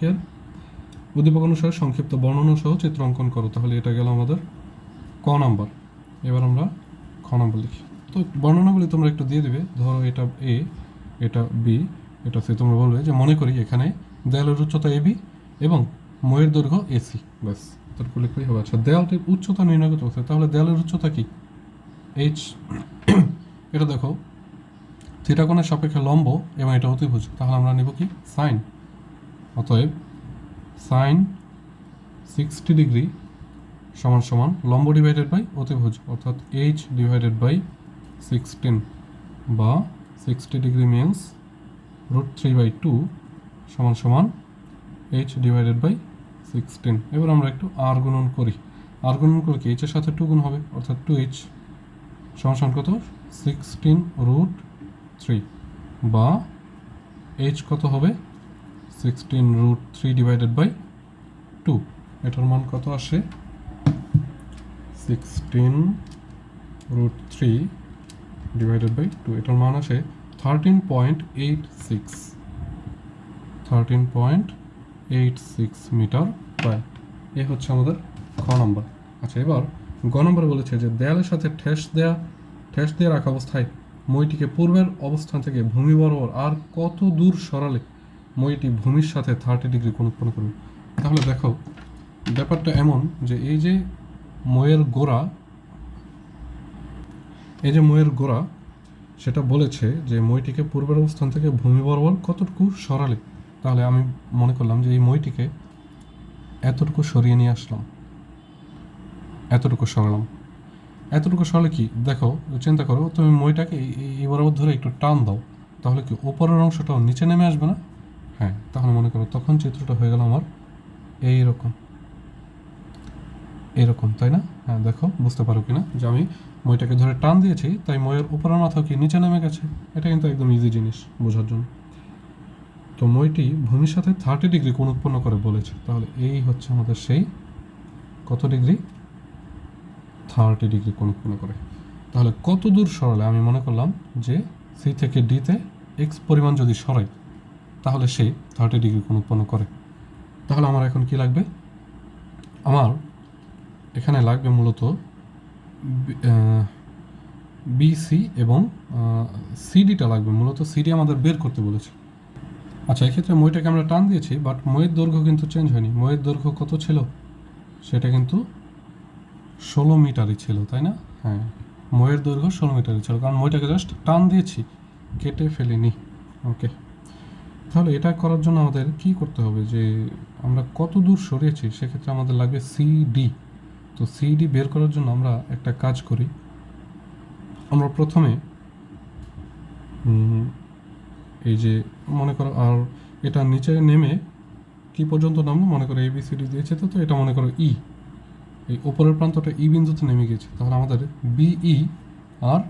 অনুসারে সংক্ষিপ্ত বর্ণনা সহ চিত্র অঙ্কন করো। তাহলে এটা গেল আমাদের ক নাম্বার। এবার আমরা খ নাম্বার লিখি। তো বর্ণনাগুলি তোমরা একটু দিয়ে দিবে, ধরো এটা এ, এটা বি, এটা সি। তোমরা বলবে যে মনে করি এখানে দেয়ালের উচ্চতা এবি এবং মইয়ের দৈর্ঘ্য এসি, ব্যাস তারপর লিখলেই হবে। আচ্ছা, দেয়ালটির উচ্চতা নির্ণয় করতে বলছে, তাহলে দেয়ালের উচ্চতা কি, এইচ। এটা দেখো থিটা কোণের সাপেক্ষে লম্ব এবং এটা অতিভুজ, তাহলে আমরা নেব কি সাইন। অতএব সাইন 60 ডিগ্রি সমান সমান লম্ব ডিভাইডেড বাই অতিভুজ, অর্থাৎ এইচ ডিভাইডেড বাই 16 বা 60 ডিগ্রি মিনস √3/2 সমান সমান এইচ ডিভাইডেড বাই 16। এবার আমরা একটু আর গুণন করি। আর গুণন করলে কি এইচের সাথে 2 গুণ হবে, অর্থাৎ 2h সমান কত 16√3, বা h কত হবে 16√3 ডিভাইডেড বাই 2। এটার মান কত আসে 16√3 ডিভাইডেড বাই 2, এটার মান আসে 13.86, 13.86 মিটার স্কয়ার। এই হচ্ছে আমাদের খ নম্বর। আচ্ছা, এবার গ নম্বরে বলেছে যে দেয়ালের সাথে ঠেস দিয়ে রাখা অবস্থায় মইটিকে পূর্বের অবস্থান থেকে ভূমি বরাবর আর কত দূর সরালে মইটি ভূমির সাথে 30 ডিগ্রি কোণ উৎপন্ন করবে। তাহলে দেখো ব্যাপারটা এমন যে এই যে মইয়ের গোড়া সেটা বলেছে যে মইটিকে পূর্বের অবস্থান থেকে ভূমি বরাবর কতটুকু সরালে। তাহলে আমি মনে করলাম যে এই মইটিকে এতটুকু সরিয়ে নিয়ে আসলাম, এতটুকু সরালে কি দেখো, চিন্তা করো, তুমি মইটাকে এই বরাবর ধরে একটু টান দাও, তাহলে কি উপরের অংশটাও নিচে নেমে আসবে না? হ্যাঁ, তাহলে মনে করো তখন চিত্রটা হয়ে গেল আমার এইরকম, তাই না? হ্যাঁ, দেখো বুঝতে পারো কিনা যে আমি মইটাকে ধরে টান দিয়েছি, তাই মইয়ের উপরের মাথাও কি নিচে নেমে গেছে। এটা কিন্তু একদম ইজি জিনিস বোঝার জন্য। তো মইটি ভূমির সাথে 30 ডিগ্রি কোণ উৎপন্ন করে বলেছে, তাহলে এই হচ্ছে আমাদের সেই কত ডিগ্রি 30 ডিগ্রি কোণ উৎপন্ন করে। তাহলে কত দূর সরালে, আমি মনে করলাম যে সি থেকে ডিতে এক্স পরিমাণ যদি সরাই তাহলে সে 30 ডিগ্রি কোণ উৎপন্ন করে। তাহলে আমার এখন কি লাগবে, আমার এখানে লাগবে মূলত বিসি এবং সিডিটা লাগবে, মূলত সিডি আমাদের বের করতে বলেছে। আচ্ছা, এক্ষেত্রে মইটাকে আমরা টান দিয়েছি, বাট মইয়ের দৈর্ঘ্য কিন্তু চেঞ্জ হয়নি। মইয়ের দৈর্ঘ্য কত ছিল, সেটা কিন্তু 16 মিটারই ছিল, তাই না? হ্যাঁ, মইয়ের দৈর্ঘ্য 16 মিটারই ছিল, কারণ মইটাকে জাস্ট টান দিয়েছি, কেটে ফেলিনি। ওকে, তাহলে এটা করার জন্য আমাদের কি করতে হবে, যে আমরা কত দূর সরিয়েছি সেক্ষেত্রে আমাদের লাগবে সিডি। তো সিডি বের করার জন্য আমরা একটা কাজ করি, আমরা প্রথমে এই যে মনে করো, আর এটা নিচে নেমে কি পর্যন্ত নামলো, মনে করো এবিসিডি দিয়েছে, তো এটা মনে করো ই, এই উপরের প্রান্তটা ই বিন্দুতে নেমে গেছে। তাহলে আমাদের বিই আর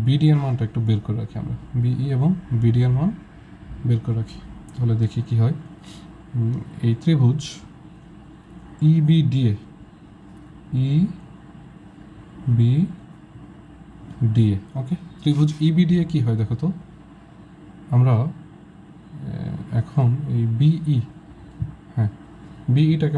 বিডি এর মানটা একটু বের করে রাখি আমরা, বিই এবং বিডি এর মান বের করে রাখি। তাহলে দেখি কি হয়। এই ত্রিভুজ ইবিডিএ ওকে, ত্রিভুজ ইবিডিএ কি হয় দেখো তো, আমরা এখন এই বিই, হ্যাঁ বিইটাকে